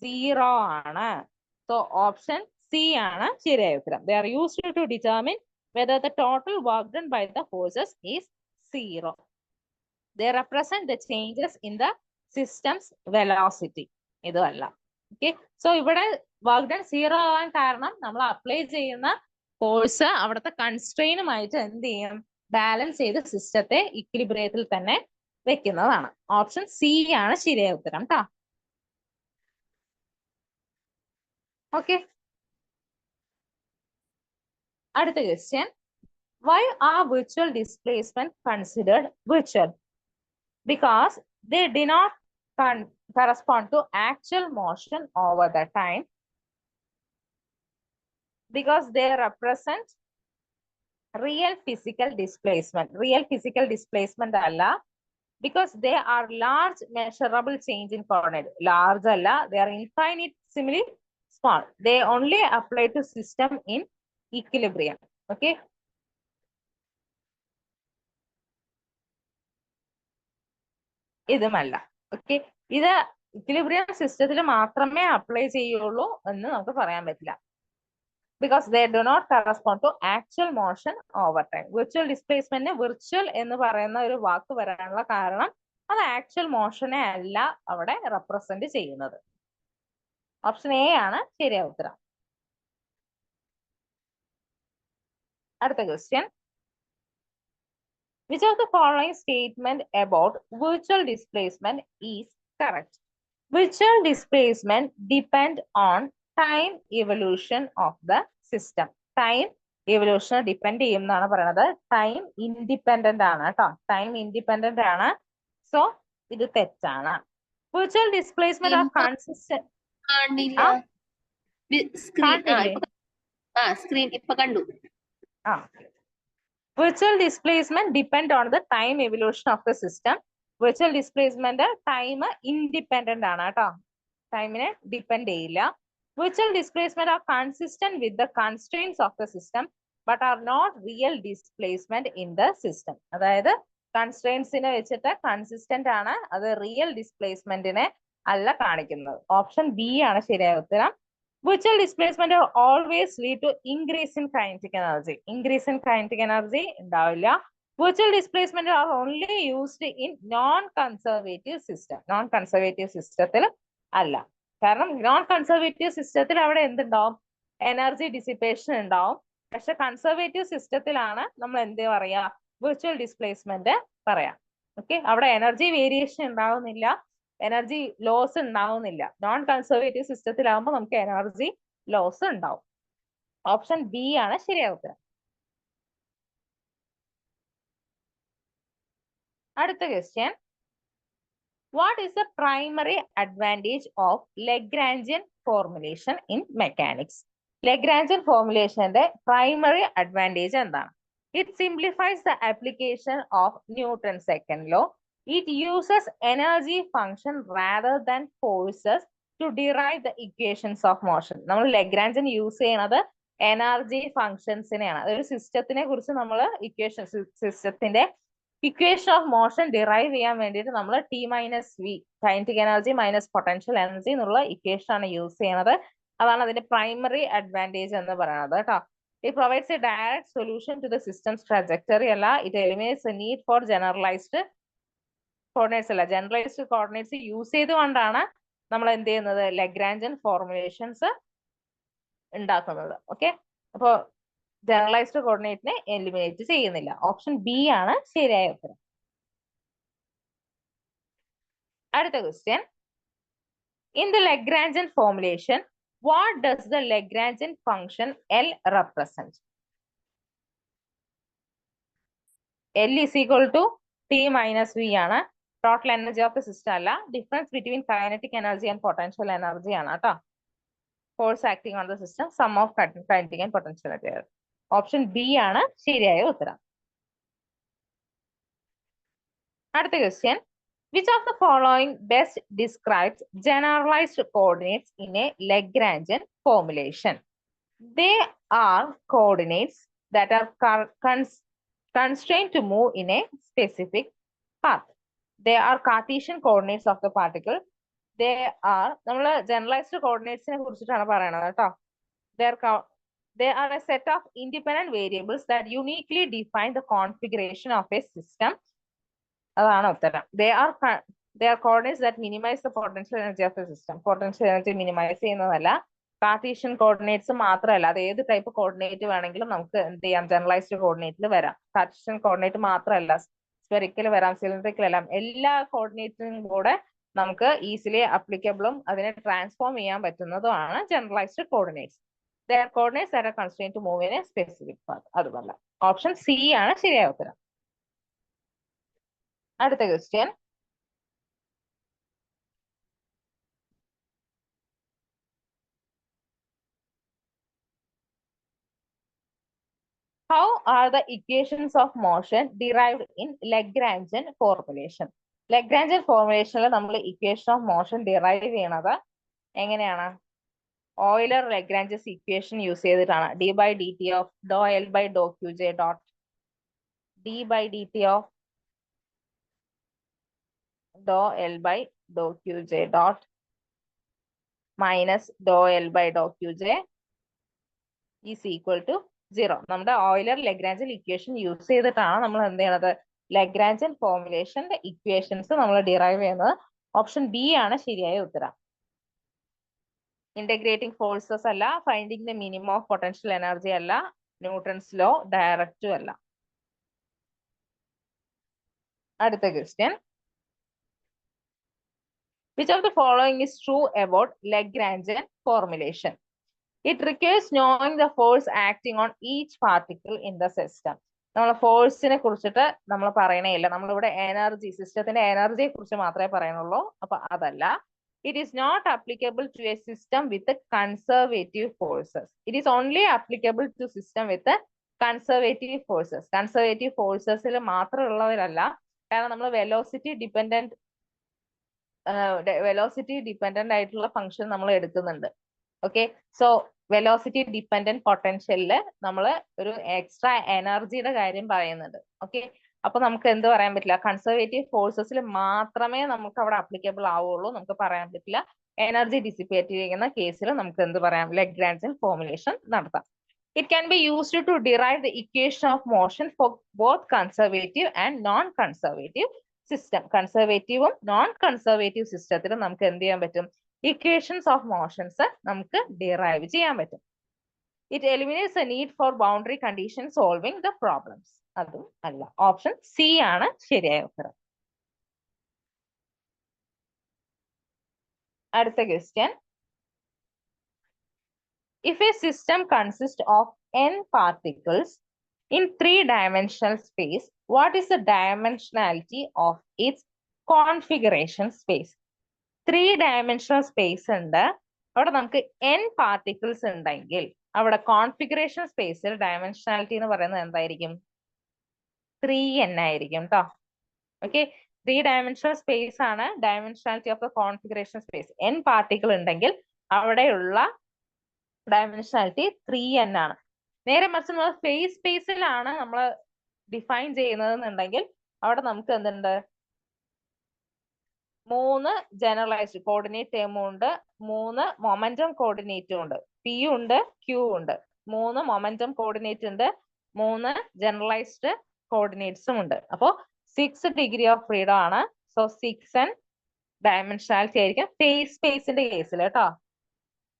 Zero ആണ്. So option C ആണ് ശരിയായ ഉത്തരം. They are used to determine whether the total work done by the forces is zero. They represent the changes in the system's velocity. ഇതുമല്ല. Okay. So ഇവിടെ work done zero ആവാൻ കാരണം നമ്മൾ apply ചെയ്യുന്ന force അവിടുത്തെ കൺസ്ട്രെയിനുമായിട്ട് എന്ത് ചെയ്യും? ബാലൻസ് ചെയ്ത് സിസ്റ്റത്തെ ഇക്വിലിബ്രിയത്തിൽ തന്നെ വെക്കുന്നതാണ്. ഓപ്ഷൻ സി ആണ് ശരിയായ ഉത്തരം ട്ടാ. ഓക്കെ. അടുത്ത question. Why are virtual displacement considered virtual? Because they do not correspond to actual motion over the time. Because they represent real physical displacement. Real physical displacement alla. Because they are large measurable change in coordinate. Large alla, they are infinitesimally small. They only apply to system in equilibrium. Okay. ഇതുമല്ല. Okay. ഇത് equilibrium സിസ്റ്റത്തിൽ മാത്രമേ apply ചെയ്യുള്ളൂ എന്ന് നമുക്ക് പറയാൻ പറ്റില്ല. Because they do not correspond to actual motion over time. Virtual displacement virtual എന്ന് പറയുന്ന ഒരു വാക്ക് വരാനുള്ള കാരണം അത് ആക്ച്വൽ മോഷനെ അല്ല അവിടെ റെപ്രസെന്റ് ചെയ്യുന്നത്. ഓപ്ഷൻ എ ആണ് ശരിയായ ഉത്തരം. അടുത്ത question. Which of the following statement about virtual displacement is correct? Virtual displacement depend on time evolution of the system. Time evolution depend ചെയ്യുന്നതാണ് പറയുന്നത്. ടൈം ഇൻഡിപെൻഡന്റ് ആണ് കേട്ടോ. ടൈം ഇൻഡിപെൻഡന്റ് ആണ്. സോ ഇത് തെറ്റാണ്. Virtual displacement are consistent. Screen ഇപ്പൊ കണ്ടു. Virtual displacement depend on the time evolution of the system. Virtual displacement time independent ആണ് കേട്ടോ. ടൈമിനെ ഡിപ്പെൻഡ് ചെയ്യില്ല. Virtual displacement are consistent with the constraints of the system but are not real displacement in the system. അതായത് കൺസ്ട്രെയിൻസിനെ വെച്ചിട്ട് consistent ആണ്, അത് real ഡിസ്പ്ലേസ്മെന്റിനെ അല്ല കാണിക്കുന്നത്. Option B ആണ് ശരിയായ ഉത്തരം. Virtual displacement are always lead to increase in kinetic energy. Increase in kinetic energy ഉണ്ടാവില്ല. Virtual displacement are only used in non-conservative system. Non-conservative systemത്തിൽ അല്ല. കാരണം നോൺ കൺസർവേറ്റീവ് സിസ്റ്റത്തിൽ അവിടെ എന്തുണ്ടാവും? എനർജി ഡിസിപ്പേഷൻ ഉണ്ടാവും. പക്ഷെ കൺസർവേറ്റീവ് സിസ്റ്റത്തിലാണ് നമ്മൾ എന്ത് പറയാ? വിർച്വൽ ഡിസ്പ്ലേസ്മെന്റ് പറയാം. ഓക്കെ. അവിടെ എനർജി വേരിയേഷൻ ഉണ്ടാവുന്നില്ല, എനർജി ലോസ് ഉണ്ടാവുന്നില്ല. നോൺ കൺസർവേറ്റീവ് സിസ്റ്റത്തിലാവുമ്പോൾ നമുക്ക് എനർജി ലോസ് ഉണ്ടാവും. ഓപ്ഷൻ ബി ആണ് ശരിയായ ഉത്തരം. അടുത്ത question, what is the primary advantage of Lagrangian formulation in mechanics? Lagrangian ഫോർമുലേഷന്റെ പ്രൈമറി അഡ്വാൻറ്റേജ് എന്താണ്? It simplifies the application of Newton second law. It uses energy function rather than forces to derive the equations of motion. നമ്മൾ Lagrangian use ചെയ്യണത് energy ഫംഗ്ഷൻസിനെയാണ്. അതൊരു സിസ്റ്റത്തിനെ കുറിച്ച് നമ്മൾ സിസ്റ്റത്തിന്റെ equation of motion derive ചെയ്യാൻ വേണ്ടിയിട്ട് നമ്മൾ T minus V, kinetic energy minus potential energy എന്നുള്ള ഇക്വേഷൻ ആണ് യൂസ് ചെയ്യുന്നത്. അതാണ് അതിന്റെ പ്രൈമറി അഡ്വാൻറ്റേജ് എന്ന് പറയുന്നത് കേട്ടോ. It provides a direct solution to the system's trajectory അല്ല, it eliminates a need for generalised coordinates അല്ല, ജനറലൈസ്ഡ് കോർഡിനേറ്റ്സ് യൂസ് ചെയ്തുകൊണ്ടാണ് നമ്മൾ എന്ത് ചെയ്യുന്നത്, ലഗ്രാഞ്ചിയൻ ഫോർമുലേഷൻസ് ഉണ്ടാക്കുന്നത്. ഓക്കെ, അപ്പോ ജനറലൈസ്ഡ് കോർഡിനേറ്റിനെ എലിമിനേറ്റ് ചെയ്യുന്നില്ല. ഓപ്ഷൻ ബി ആണ് ശരിയായ ഉത്തരം. അടുത്ത question, in the Lagrangian formulation what does the Lagrangian function L represent? L is equal to T minus V ആണ്. Total energy of the system അല്ല, difference between kinetic energy and potential energy ആണ് കേട്ടോ. Force acting on the system, sum of kinetic and potential energy. Option B ആണ് ശരിയായ ഉത്തരം. അടുത്ത question, which of the following best describes generalized coordinates in a Lagrangian formulation? They are coordinates that are constrained to move in a specific path. They are Cartesian coordinates of the particle. They are, നമ്മൾ generalized coordinates നെ കുറിച്ചിട്ടാണ് പറയണത് കേട്ടോ. They are a set of independent variables that uniquely define the configuration of a system. അതാണ് ഉത്തരം. They are coordinates that minimize the potential energy of the system. Potential energy minimize ചെയ്യുന്നതല്ല, Cartesian coordinates മാത്രമല്ല, അത് ഏത് type coordinate വേണമെങ്കിലും നമുക്ക് എന്ത് ചെയ്യാം, ജനറലൈസ്ഡ് കോർഡിനേറ്റിൽ വരാം. കാർട്ടീഷ്യൻ കോർഡിനേറ്റ് മാത്രമല്ല, സ്ഫെറിക്കൽ വരാം, സിലിണ്ടറിക്കൽ വരാം, എല്ലാ കോർഡിനേറ്റിനും കൂടെ നമുക്ക് ഈസിലി അപ്ലിക്കബിളും അതിനെ ട്രാൻസ്ഫോം ചെയ്യാൻ പറ്റുന്നതുമാണ് generalised coordinates. They are coordinates that are constrained to move in a specific path. അതുമല്ല. ഓപ്ഷൻ സി ആണ് ശരിയായ ഉത്തരം. അടുത്ത question, how are the equations of motion derived in Lagrangian formulation? Lagrangian formulationൽ നമ്മൾ ഇക്വേഷൻ ഓഫ് മോഷൻ ഡിറൈവ് ചെയ്യണത് എങ്ങനെയാണ്? Euler Lagrange's equation use ചെയ്തിട്ടാണ്. D by D T of doh L by doh Q J dot D by D T of doh L by doh Q J dot minus doh L by doh Q J is equal to 0. നമ്മുടെ Euler Lagrangian equation use ചെയ്തിട്ടാണ് നമ്മൾ എന്ത് ചെയ്യണത്, Lagrangian ഫോർമുലേഷന്റെ equations നമ്മൾ derive ചെയ്യുന്നത്. Option B ആണ് ശരിയായ ഉത്തരം. ഇന്റഗ്രേറ്റിംഗ് ഫോഴ്സസ് അല്ല, finding the minimum of potential energy അല്ല, ന്യൂട്ടൺസ് ലോ ഡയറക്റ്റും അല്ല. അടുത്ത question, which of the following is true about Lagrangian formulation? It requires knowing the force acting on each particle in the system. നമ്മൾ ഫോഴ്സിനെ കുറിച്ചിട്ട് നമ്മൾ പറയണേയില്ല, നമ്മളിവിടെ energy, സിസ്റ്റത്തിന്റെ എനർജിയെ കുറിച്ച് മാത്രമേ പറയുന്നുള്ളൂ. അപ്പൊ അതല്ല. It is not applicable to a system with a conservative forces. It is only applicable to system with a conservative forces. Conservative forcesൽ മാത്രമുള്ളവരല്ല, കാരണം നമ്മൾ വെലോസിറ്റി ഡിപ്പെൻഡന്റ് ആയിട്ടുള്ള ഫംഗ്ഷൻ നമ്മൾ എടുക്കുന്നുണ്ട്. ഓക്കെ, സോ വെലോസിറ്റി ഡിപ്പെൻഡന്റ് പൊട്ടൻഷ്യലില് നമ്മൾ ഒരു എക്സ്ട്രാ എനർജിയുടെ കാര്യം പറയുന്നുണ്ട്. ഓക്കെ, അപ്പൊ നമുക്ക് എന്ത് പറയാൻ പറ്റില്ല, കൺസർവേറ്റീവ് ഫോഴ്സസിൽ മാത്രമേ നമുക്ക് അവിടെ അപ്ലിക്കബിൾ ആവുള്ളൂ. നമുക്ക് പറയാൻ പറ്റില്ല എനർജി ഡിസിപ്പേറ്റ് ചെയ്യുന്ന കേസിൽ നമുക്ക് എന്ത് പറയാം, ലഗ്രാഞ്ചിയൻ ഫോർമുലേഷൻ നടത്താം. It can be used to derive the equation of motion for both conservative and non-conservative system. കൺസർവേറ്റീവും നോൺ കൺസർവേറ്റീവ് സിസ്റ്റത്തിലും നമുക്ക് എന്ത് ചെയ്യാൻ പറ്റും, ഇക്വേഷൻസ് ഓഫ് മോഷൻസ് നമുക്ക് ഡിറൈവ് ചെയ്യാൻ പറ്റും. It eliminates a need for boundary condition solving the problems. അതും അല്ല. ഓപ്ഷൻ സി ആണ് ശരിയായ ഉത്തരം. അടുത്ത question, If a system consists of n particles in 3-dimensional space, what is the dimensionality of its configuration space? 3-dimensional space ഉണ്ട്, അവിടെ നമുക്ക് n particles ഉണ്ടെങ്കിൽ അവിടെ കോൺഫിഗറേഷൻ സ്പേസിൽ ഡയമെൻഷനാലിറ്റി എന്ന് പറയുന്നത് എന്തായിരിക്കും? 3n ആയിരിക്കും കേട്ടോ. ഓക്കെ, 3-dimensional space ആണ് dimensionality of the configuration space. n particle ഉണ്ടെങ്കിൽ അവിടെയുള്ള ഡയമെൻഷനാലിറ്റി 3n ആണ്. നേരെ മറിച്ച് നമ്മൾ ഫേസ് സ്പേസിലാണ് നമ്മൾ ഡിഫൈൻ ചെയ്യുന്നത് എന്നുണ്ടെങ്കിൽ അവിടെ നമുക്ക് എന്തുണ്ട്? 3 ജനറലൈസ്ഡ് കോർഡിനേറ്റ് ടേമും ഉണ്ട്, 3 മൊമെന്റം കോർഡിനേറ്റും ഉണ്ട്. P ഉണ്ട്, Q ഉണ്ട്, 3 മൊമെന്റം കോർഡിനേറ്റ് ഉണ്ട്, 3 ജനറലൈസ്ഡ് കോർഡിനേറ്റ്സും ഉണ്ട്. അപ്പോ 6 ഡിഗ്രി ഓഫ് ഫ്രീഡം ആണ്. സോ 6n ഡയമെൻഷനാലിറ്റി ആയിരിക്കും ഫേസ് സ്പേസിന്റെ കേസിൽ കേട്ടോ.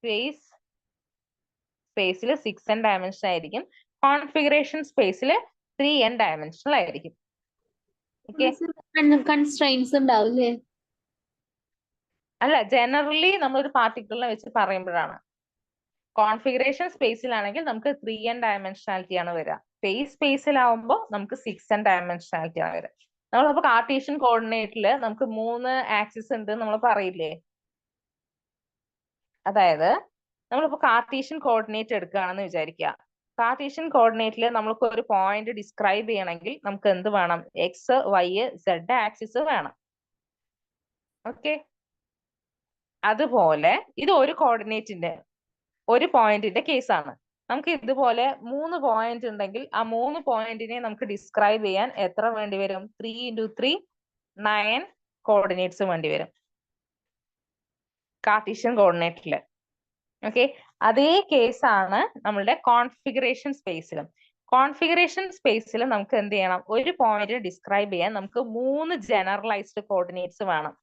ഫേസ് സ്പേസിൽ 6n ഡയമെൻഷൻ ആയിരിക്കും, കോൺഫിഗറേഷൻ സ്പേസിൽ 3n ഡയമെൻഷണൽ ആയിരിക്കും. ഓക്കെ, കൺസ്ട്രെയിൻസ് ഉണ്ടാവില്ലേ? അല്ല, ജനറലി നമ്മളൊരു പാർട്ടിക്കിളിനെ വെച്ച് പറയുമ്പോഴാണ്. കോൺഫിഗറേഷൻ സ്പേസിലാണെങ്കിൽ നമുക്ക് 3n ഡയമെൻഷനാലിറ്റി ആണ് വരിക. ഫേസ് സ്പേസിലാവുമ്പോൾ നമുക്ക് 6n ഡയമെൻഷനാലിറ്റി ആണ് വരിക. നമ്മളിപ്പോ കാർട്ടീഷ്യൻ കോർഡിനേറ്റില് നമുക്ക് 3 ആക്സിസ് ഉണ്ട് നമ്മൾ പറയില്ലേ? അതായത് നമ്മളിപ്പോ കാർട്ടീഷ്യൻ കോർഡിനേറ്റ് എടുക്കുകയാണെന്ന് വിചാരിക്കുക. കാർട്ടീഷ്യൻ കോർഡിനേറ്റിൽ നമ്മൾക്ക് ഒരു പോയിന്റ് ഡിസ്ക്രൈബ് ചെയ്യണമെങ്കിൽ നമുക്ക് എന്ത് വേണം? എക്സ്, വൈ, സെഡ് ആക്സിസ് വേണം. ഓക്കെ, അതുപോലെ ഇത് ഒരു കോർഡിനേറ്റിന്റെ ഒരു പോയിന്റിന്റെ കേസാണ്. നമുക്ക് ഇതുപോലെ 3 പോയിന്റ് ഉണ്ടെങ്കിൽ ആ 3 പോയിന്റിനെ നമുക്ക് ഡിസ്ക്രൈബ് ചെയ്യാൻ എത്ര വേണ്ടി വരും? 3 × 3 9 കോർഡിനേറ്റ്സ് വേണ്ടി വരും കാർട്ടീഷ്യൻ കോർഡിനേറ്റില്. ഓക്കെ, അതേ കേസാണ് നമ്മളുടെ കോൺഫിഗറേഷൻ സ്പേസിലും. കോൺഫിഗറേഷൻ സ്പേസിൽ നമുക്ക് എന്ത് ചെയ്യണം? ഒരു പോയിന്റ് ഡിസ്ക്രൈബ് ചെയ്യാൻ നമുക്ക് 3 ജനറലൈസ്ഡ് കോർഡിനേറ്റ്സ് വേണം.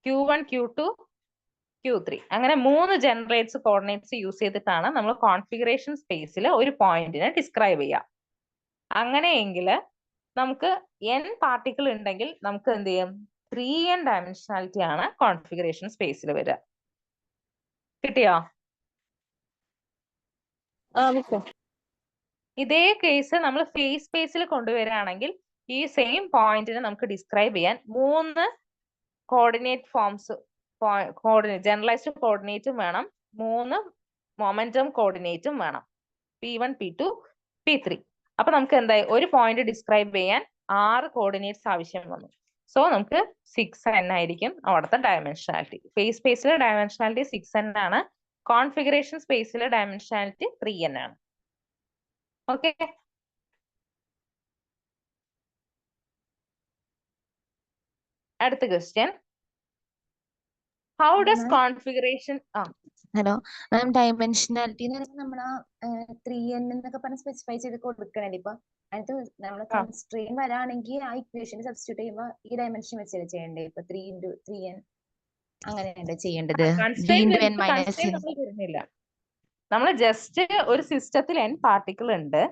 Q1, Q2, Q3 അങ്ങനെ 3 ജനറേറ്റ്സ് കോർഡിനേറ്റ്സ് യൂസ് ചെയ്തിട്ടാണ് നമ്മൾ കോൺഫിഗറേഷൻ സ്പേസിൽ ഒരു പോയിന്റിനെ ഡിസ്ക്രൈബ് ചെയ്യുക. അങ്ങനെയെങ്കിൽ നമുക്ക് n പാർട്ടിക്കിൾ ഉണ്ടെങ്കിൽ നമുക്ക് എന്ത് ചെയ്യും? 3n ഡയമെൻഷനാലിറ്റി ആണ് കോൺഫിഗറേഷൻ സ്പേസിൽ വരിക. കിട്ടിയോ? ഇതേ കേസ് നമ്മൾ ഫേസ് സ്പേസിൽ കൊണ്ടുവരികയാണെങ്കിൽ ഈ സെയിം പോയിന്റിനെ നമുക്ക് ഡിസ്ക്രൈബ് ചെയ്യാൻ 3 കോർഡിനേറ്റ് ഫോംസ് ജനറലൈസ്ഡ് കോർഡിനേറ്റും വേണം, 3 മൊമെന്റം കോർഡിനേറ്റും വേണം. P1, P2, P3. അപ്പൊ നമുക്ക് എന്തായി? ഒരു പോയിന്റ് ഡിസ്ക്രൈബ് ചെയ്യാൻ 6 കോർഡിനേറ്റ്സ് ആവശ്യം വന്നു. സോ നമുക്ക് 6n ആയിരിക്കും അവിടുത്തെ ഡയമെൻഷനാലിറ്റി. ഫേസ് സ്പേസിലെ ഡയമെൻഷനാലിറ്റി 6n ആണ്, കോൺഫിഗറേഷൻ സ്പേസിലെ ഡയമെൻഷനാലിറ്റി 3n ആണ്. ഓക്കെ, അടുത്ത question. How does configuration hello ma'am, dimensionality എന്ന് പറയുമ്പോൾ നമ്മൾ 3n എന്നൊക്കെ പറഞ്ഞ് സ്പെസിഫൈ ചെയ്ത് കൊടുക്കണല്ലേ? ഇപ്പൊ അതിനകത്ത് നമ്മൾ കൺസ്ട്രെയിൻ വരാണെങ്കിൽ ആ ഇക്വേഷൻ സബ്സ്റ്റിറ്റ്യൂട്ട് ചെയ്യുമ്പോൾ ഈ ഡയമെൻഷൻ വെച്ചല്ലേ ചെയ്യേണ്ടത്? ഇപ്പൊ 3 × 3n അങ്ങനെയല്ലേ ചെയ്യേണ്ടത്? നമ്മൾ ജസ്റ്റ് ഒരു സിസ്റ്റത്തിൽ n പാർട്ടിക്കിൾ ഉണ്ട്,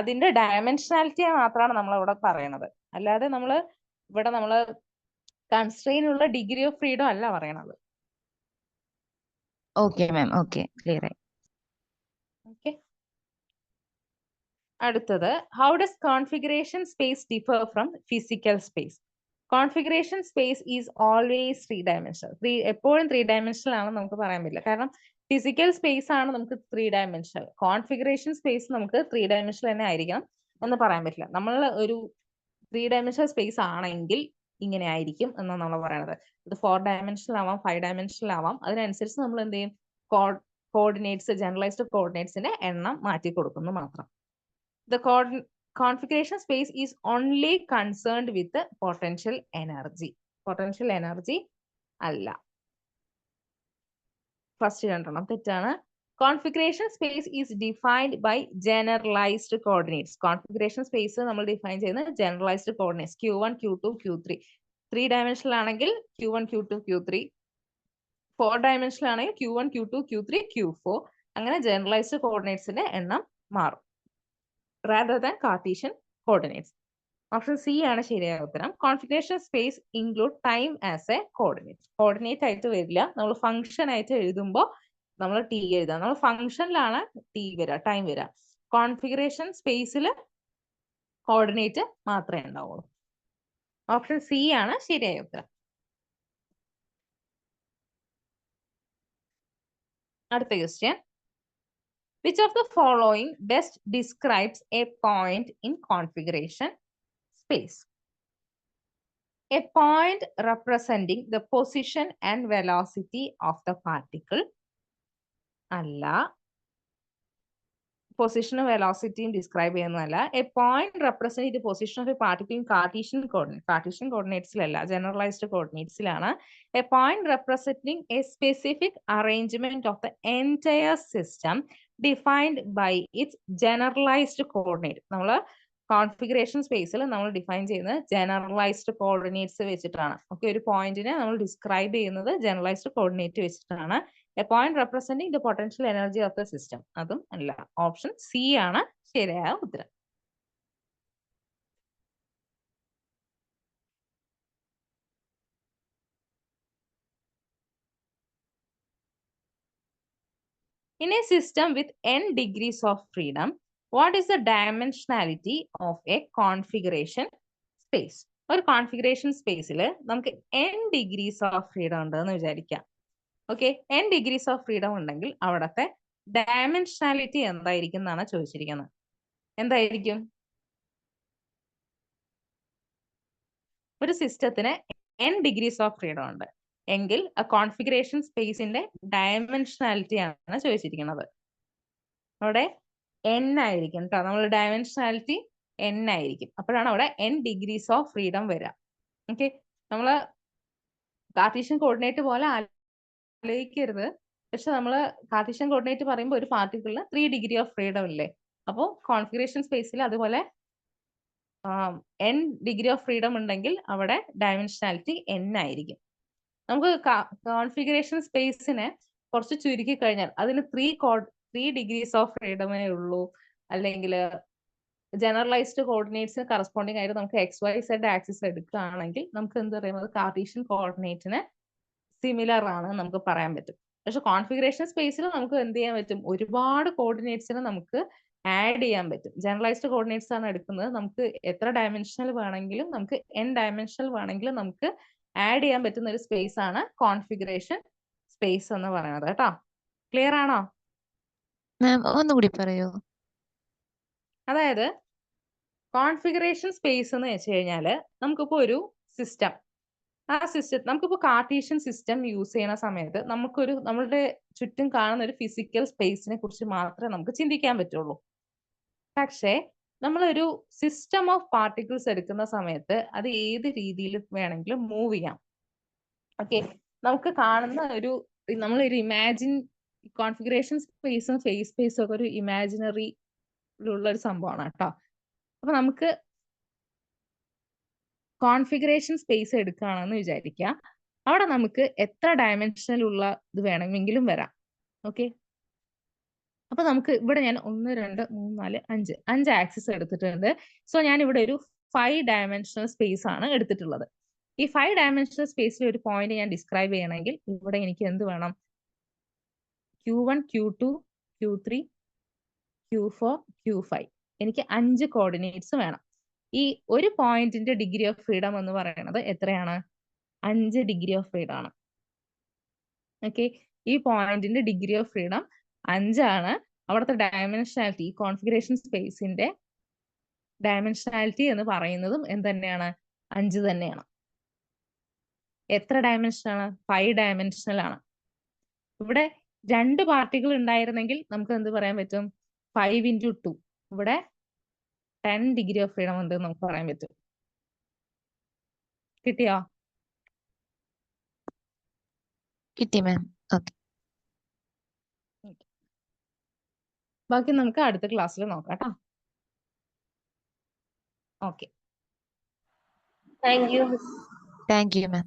അതിന്റെ ഡയമെൻഷനാലിറ്റി മാത്രമാണ് നമ്മൾ ഇവിടെ പറയുന്നത്. അല്ലാതെ നമ്മൾ ഇവിടെ കൺസ്ട്രെയിൻ ഉള്ള ഡിഗ്രി ഓഫ് ഫ്രീഡം അല്ല പറയണത്. ഓക്കെ മാം, ഓക്കെ, ക്ലിയർ ആയി. ഓക്കെ, അടുത്തത്. How does configuration space differ from physical space? Configuration space is always 3 dimensional. എപ്പോഴും 3 ഡയമെൻഷണൽ ആണെന്ന് നമുക്ക് പറയാൻ പറ്റില്ല. കാരണം ഫിസിക്കൽ സ്പേസ് ആണ് നമുക്ക് 3 ഡയമെൻഷണൽ, കോൺഫിഗറേഷൻ സ്പേസ് നമുക്ക് 3 ഡയമെൻഷണൽ തന്നെ ആയിരിക്കണം എന്ന് പറയാൻ പറ്റില്ല. നമ്മൾ ഒരു 3 ഡയമെൻഷണൽ സ്പേസ് ആണെങ്കിൽ ഇങ്ങനെ ആയിരിക്കും എന്നാണ് നമ്മൾ പറയുന്നത്. ഇത് 4 ഡയമെൻഷണൽ ആവാം, 5 ഡയമെൻഷണൽ ആവാം. അതിനനുസരിച്ച് നമ്മൾ എന്ത് ചെയ്യും? കോർഡിനേറ്റ്സ്, ജനറലൈസ്ഡ് കോർഡിനേറ്റ്സിന്റെ എണ്ണം മാറ്റി കൊടുക്കുന്നു മാത്രം. The configuration space is only concerned with the potential energy. Potential energy അല്ല. ഫസ്റ്റ് രണ്ടെണ്ണം തെറ്റാണ്. Configuration space is defined by generalized coordinates. Configuration space നമ്മൾ ഡിഫൈൻ ചെയ്യുന്നത് generalized coordinates. Q1, Q2, Q3. 3 dimensional ആണെങ്കിൽ Q1, Q2, Q3. 4 ഡയമെൻഷണൽ ആണെങ്കിൽ Q1, Q2, Q3, Q4. അങ്ങനെ generalized coordinatesന്റെ എണ്ണം മാറും rather than Cartesian coordinates. Option C ആണ് ശരിയായ ഉത്തരം. Configuration space include time as a coordinate. Coordinate ആയിട്ട് വരില്ല, നമ്മൾ ഫംഗ്ഷൻ ആയിട്ട് എഴുതുമ്പോൾ നമ്മൾ ടി എഴുതാം. നമ്മൾ ഫംഗ്ഷനിലാണ് ടി വരിക, ടൈം വരിക. കോൺഫിഗറേഷൻ സ്പേസിൽ കോർഡിനേറ്റ് മാത്രമേ ഉണ്ടാവുള്ളൂ. ഓപ്ഷൻ സി ആണ് ശരിയായ ഉത്തരം. അടുത്ത question. Which of the following best describes a point in configuration space? A point representing the position and velocity of the particle. അല്ല, പൊസിഷനും വെലോസിറ്റിയും ഡിസ്ക്രൈബ് ചെയ്യുന്നതല്ല. A point represent the position of a particle in Cartesian coordinate. Cartesian കോർഡിനേറ്റ്സിലല്ല, generalised കോർഡിനേറ്റ്സിലാണ്. A point representing a specific arrangement of the entire system defined by its generalised coordinate. നമ്മൾ configuration സ്പേസിൽ നമ്മൾ define ചെയ്യുന്നത് generalised coordinates വെച്ചിട്ടാണ്. Okay, ഒരു പോയിന്റിനെ നമ്മൾ ഡിസ്ക്രൈബ് ചെയ്യുന്നത് ജനറലൈസ്ഡ് കോർഡിനേറ്റ് വെച്ചിട്ടാണ്. A point representing the potential energy of the system. അതും അല്ല. ഓപ്ഷൻ സി ആണ് ശരിയായ ഉത്തരം. In a system with n degrees of freedom, what is the dimensionality of a configuration space? ഒരു കോൺഫിഗറേഷൻ സ്പേസിൽ നമുക്ക് n ഡിഗ്രീസ് ഓഫ് ഫ്രീഡം ഉണ്ടെന്ന് വിചാരിക്കാം. Okay, n degrees of freedom ഉണ്ടെങ്കിൽ അവിടത്തെ ഡയമെൻഷനാലിറ്റി എന്തായിരിക്കും എന്നാണ് ചോദിച്ചിരിക്കുന്നത്. എന്തായിരിക്കും? ഒരു സിസ്റ്റത്തിന് n ഡിഗ്രീസ് ഓഫ് ഫ്രീഡം ഉണ്ട് എങ്കിൽ ആ കോൺഫിഗറേഷൻ സ്പേസിന്റെ ഡയമെൻഷനാലിറ്റി ആണ് ചോദിച്ചിരിക്കുന്നത്. അവിടെ n ആയിരിക്കും കേട്ടോ. നമ്മൾ ഡയമെൻഷനാലിറ്റി n ആയിരിക്കും. അപ്പോഴാണ് അവിടെ n ഡിഗ്രീസ് ഓഫ് ഫ്രീഡം വരിക. ഓക്കെ, നമ്മള് കാർട്ടീഷ്യൻ കോർഡിനേറ്റ് പോലെ ആലോചിക്കരുത്. പക്ഷെ നമ്മൾ കാർട്ടീഷ്യൻ കോർഡിനേറ്റ് പറയുമ്പോൾ ഒരു പാർട്ടിക്കിളിന് 3 ഡിഗ്രി ഓഫ് ഫ്രീഡം ഇല്ലേ? അപ്പോൾ കോൺഫിഗറേഷൻ സ്പേസിൽ അതുപോലെ n ഡിഗ്രി ഓഫ് ഫ്രീഡം ഉണ്ടെങ്കിൽ അവിടെ ഡയമെൻഷനാലിറ്റി n ആയിരിക്കും. നമുക്ക് കോൺഫിഗറേഷൻ സ്പേസിനെ കുറച്ച് ചുരുക്കി കഴിഞ്ഞാൽ അതിന് 3 ഡിഗ്രീസ് ഓഫ് ഫ്രീഡമേ ഉള്ളൂ, അല്ലെങ്കിൽ ജനറലൈസ്ഡ് കോർഡിനേറ്റ്സിന് കറസ്പോണ്ടിങ് ആയിട്ട് നമുക്ക് XYZ ആക്സിസ് എടുക്കുകയാണെങ്കിൽ നമുക്ക് എന്ത് പറയുന്നത് കാർട്ടീഷ്യൻ കോർഡിനേറ്റിന് സിമിലർ ആണ് നമുക്ക് പറയാൻ പറ്റും. പക്ഷെ കോൺഫിഗറേഷൻ സ്പേസിൽ നമുക്ക് എന്ത് ചെയ്യാൻ പറ്റും? ഒരുപാട് കോർഡിനേറ്റ്സിനെ നമുക്ക് ആഡ് ചെയ്യാൻ പറ്റും. ജനറലൈസ്ഡ് കോർഡിനേറ്റ്സ് ആണ് എടുക്കുന്നത്. നമുക്ക് എത്ര ഡയമെൻഷണൽ വേണമെങ്കിലും, നമുക്ക് n ഡയമെൻഷണൽ വേണമെങ്കിലും നമുക്ക് ആഡ് ചെയ്യാൻ പറ്റുന്ന ഒരു സ്പേസ് ആണ് കോൺഫിഗറേഷൻ സ്പേസ് എന്ന് പറയുന്നത് കേട്ടോ. ക്ലിയർ ആണോ? മാം ഒന്നുകൂടി പറയോ? അതായത് കോൺഫിഗറേഷൻ സ്പേസ് എന്ന് വെച്ച് കഴിഞ്ഞാല് നമുക്കിപ്പോ ഒരു സിസ്റ്റം, ആ സിസ്റ്റം നമുക്കിപ്പോ കാർട്ടീഷ്യൻ സിസ്റ്റം യൂസ് ചെയ്യുന്ന സമയത്ത് നമ്മളുടെ ചുറ്റും കാണുന്ന ഒരു ഫിസിക്കൽ സ്പേസിനെ കുറിച്ച് മാത്രമേ നമുക്ക് ചിന്തിക്കാൻ പറ്റുള്ളൂ. പക്ഷേ നമ്മളൊരു സിസ്റ്റം ഓഫ് പാർട്ടിക്കിൾസ് എടുക്കുന്ന സമയത്ത് അത് ഏത് രീതിയിൽ വേണമെങ്കിലും മൂവ് ചെയ്യാം. ഓക്കെ, നമുക്ക് കാണുന്ന നമ്മളൊരു കോൺഫിഗറേഷൻ സ്പേസും ഫേസ് സ്പേസും ഒക്കെ ഒരു ഇമാജിനറി ഉള്ള ഒരു സംഭവമാണ് കേട്ടോ. അപ്പൊ നമുക്ക് കോൺഫിഗറേഷൻ സ്പേസ് എടുക്കുകയാണെന്ന് വിചാരിക്കുക. അവിടെ നമുക്ക് എത്ര ഡയമെൻഷനിൽ ഉള്ള ഇത് വേണമെങ്കിലും വരാം. ഓക്കെ, അപ്പൊ നമുക്ക് ഇവിടെ ഞാൻ 1 2 3 4 5 ആക്സിസ് എടുത്തിട്ടുണ്ട്. സോ ഞാൻ ഇവിടെ ഒരു 5 ഡയമെൻഷണൽ സ്പേസ് ആണ് എടുത്തിട്ടുള്ളത്. ഈ 5 ഡയമെൻഷണൽ സ്പേസിൽ ഒരു പോയിന്റ് ഞാൻ ഡിസ്ക്രൈബ് ചെയ്യണമെങ്കിൽ ഇവിടെ എനിക്ക് എന്ത് വേണം? Q1 Q2 Q3 Q4 Q5 എനിക്ക് 5 കോർഡിനേറ്റ്സ് വേണം. ഈ ഒരു പോയിന്റിന്റെ ഡിഗ്രി ഓഫ് ഫ്രീഡം എന്ന് പറയുന്നത് എത്രയാണ്? 5 ഡിഗ്രി ഓഫ് ഫ്രീഡം ആണ്. ഓക്കെ, ഈ പോയിന്റിന്റെ ഡിഗ്രി ഓഫ് ഫ്രീഡം 5 ആണ്. അവിടുത്തെ ഡയമെൻഷനാലിറ്റി, കോൺഫിഗറേഷൻ സ്പേസിന്റെ ഡയമെൻഷനാലിറ്റി എന്ന് പറയുന്നതും എന്ത് തന്നെയാണ്? 5 തന്നെയാണ്. എത്ര ഡയമെൻഷനാണ്? 5 ഡയമെൻഷനൽ ആണ്. ഇവിടെ 2 പാർട്ടിക്കിൾ ഉണ്ടായിരുന്നെങ്കിൽ നമുക്ക് എന്ത് പറയാൻ പറ്റും? 5 × 2. ഇവിടെ 10 ഡിഗ്രി ഓഫ് ഫ്രീഡം ഉണ്ട് നമുക്ക് പറയാൻ പറ്റും. കിട്ടിയോ? കിട്ടി മാം. ഓക്കെ, ബാക്കി നമുക്ക് അടുത്ത ക്ലാസ്സിൽ നോക്കാം കേട്ടോ. Okay, thank you. Thank you ma'am.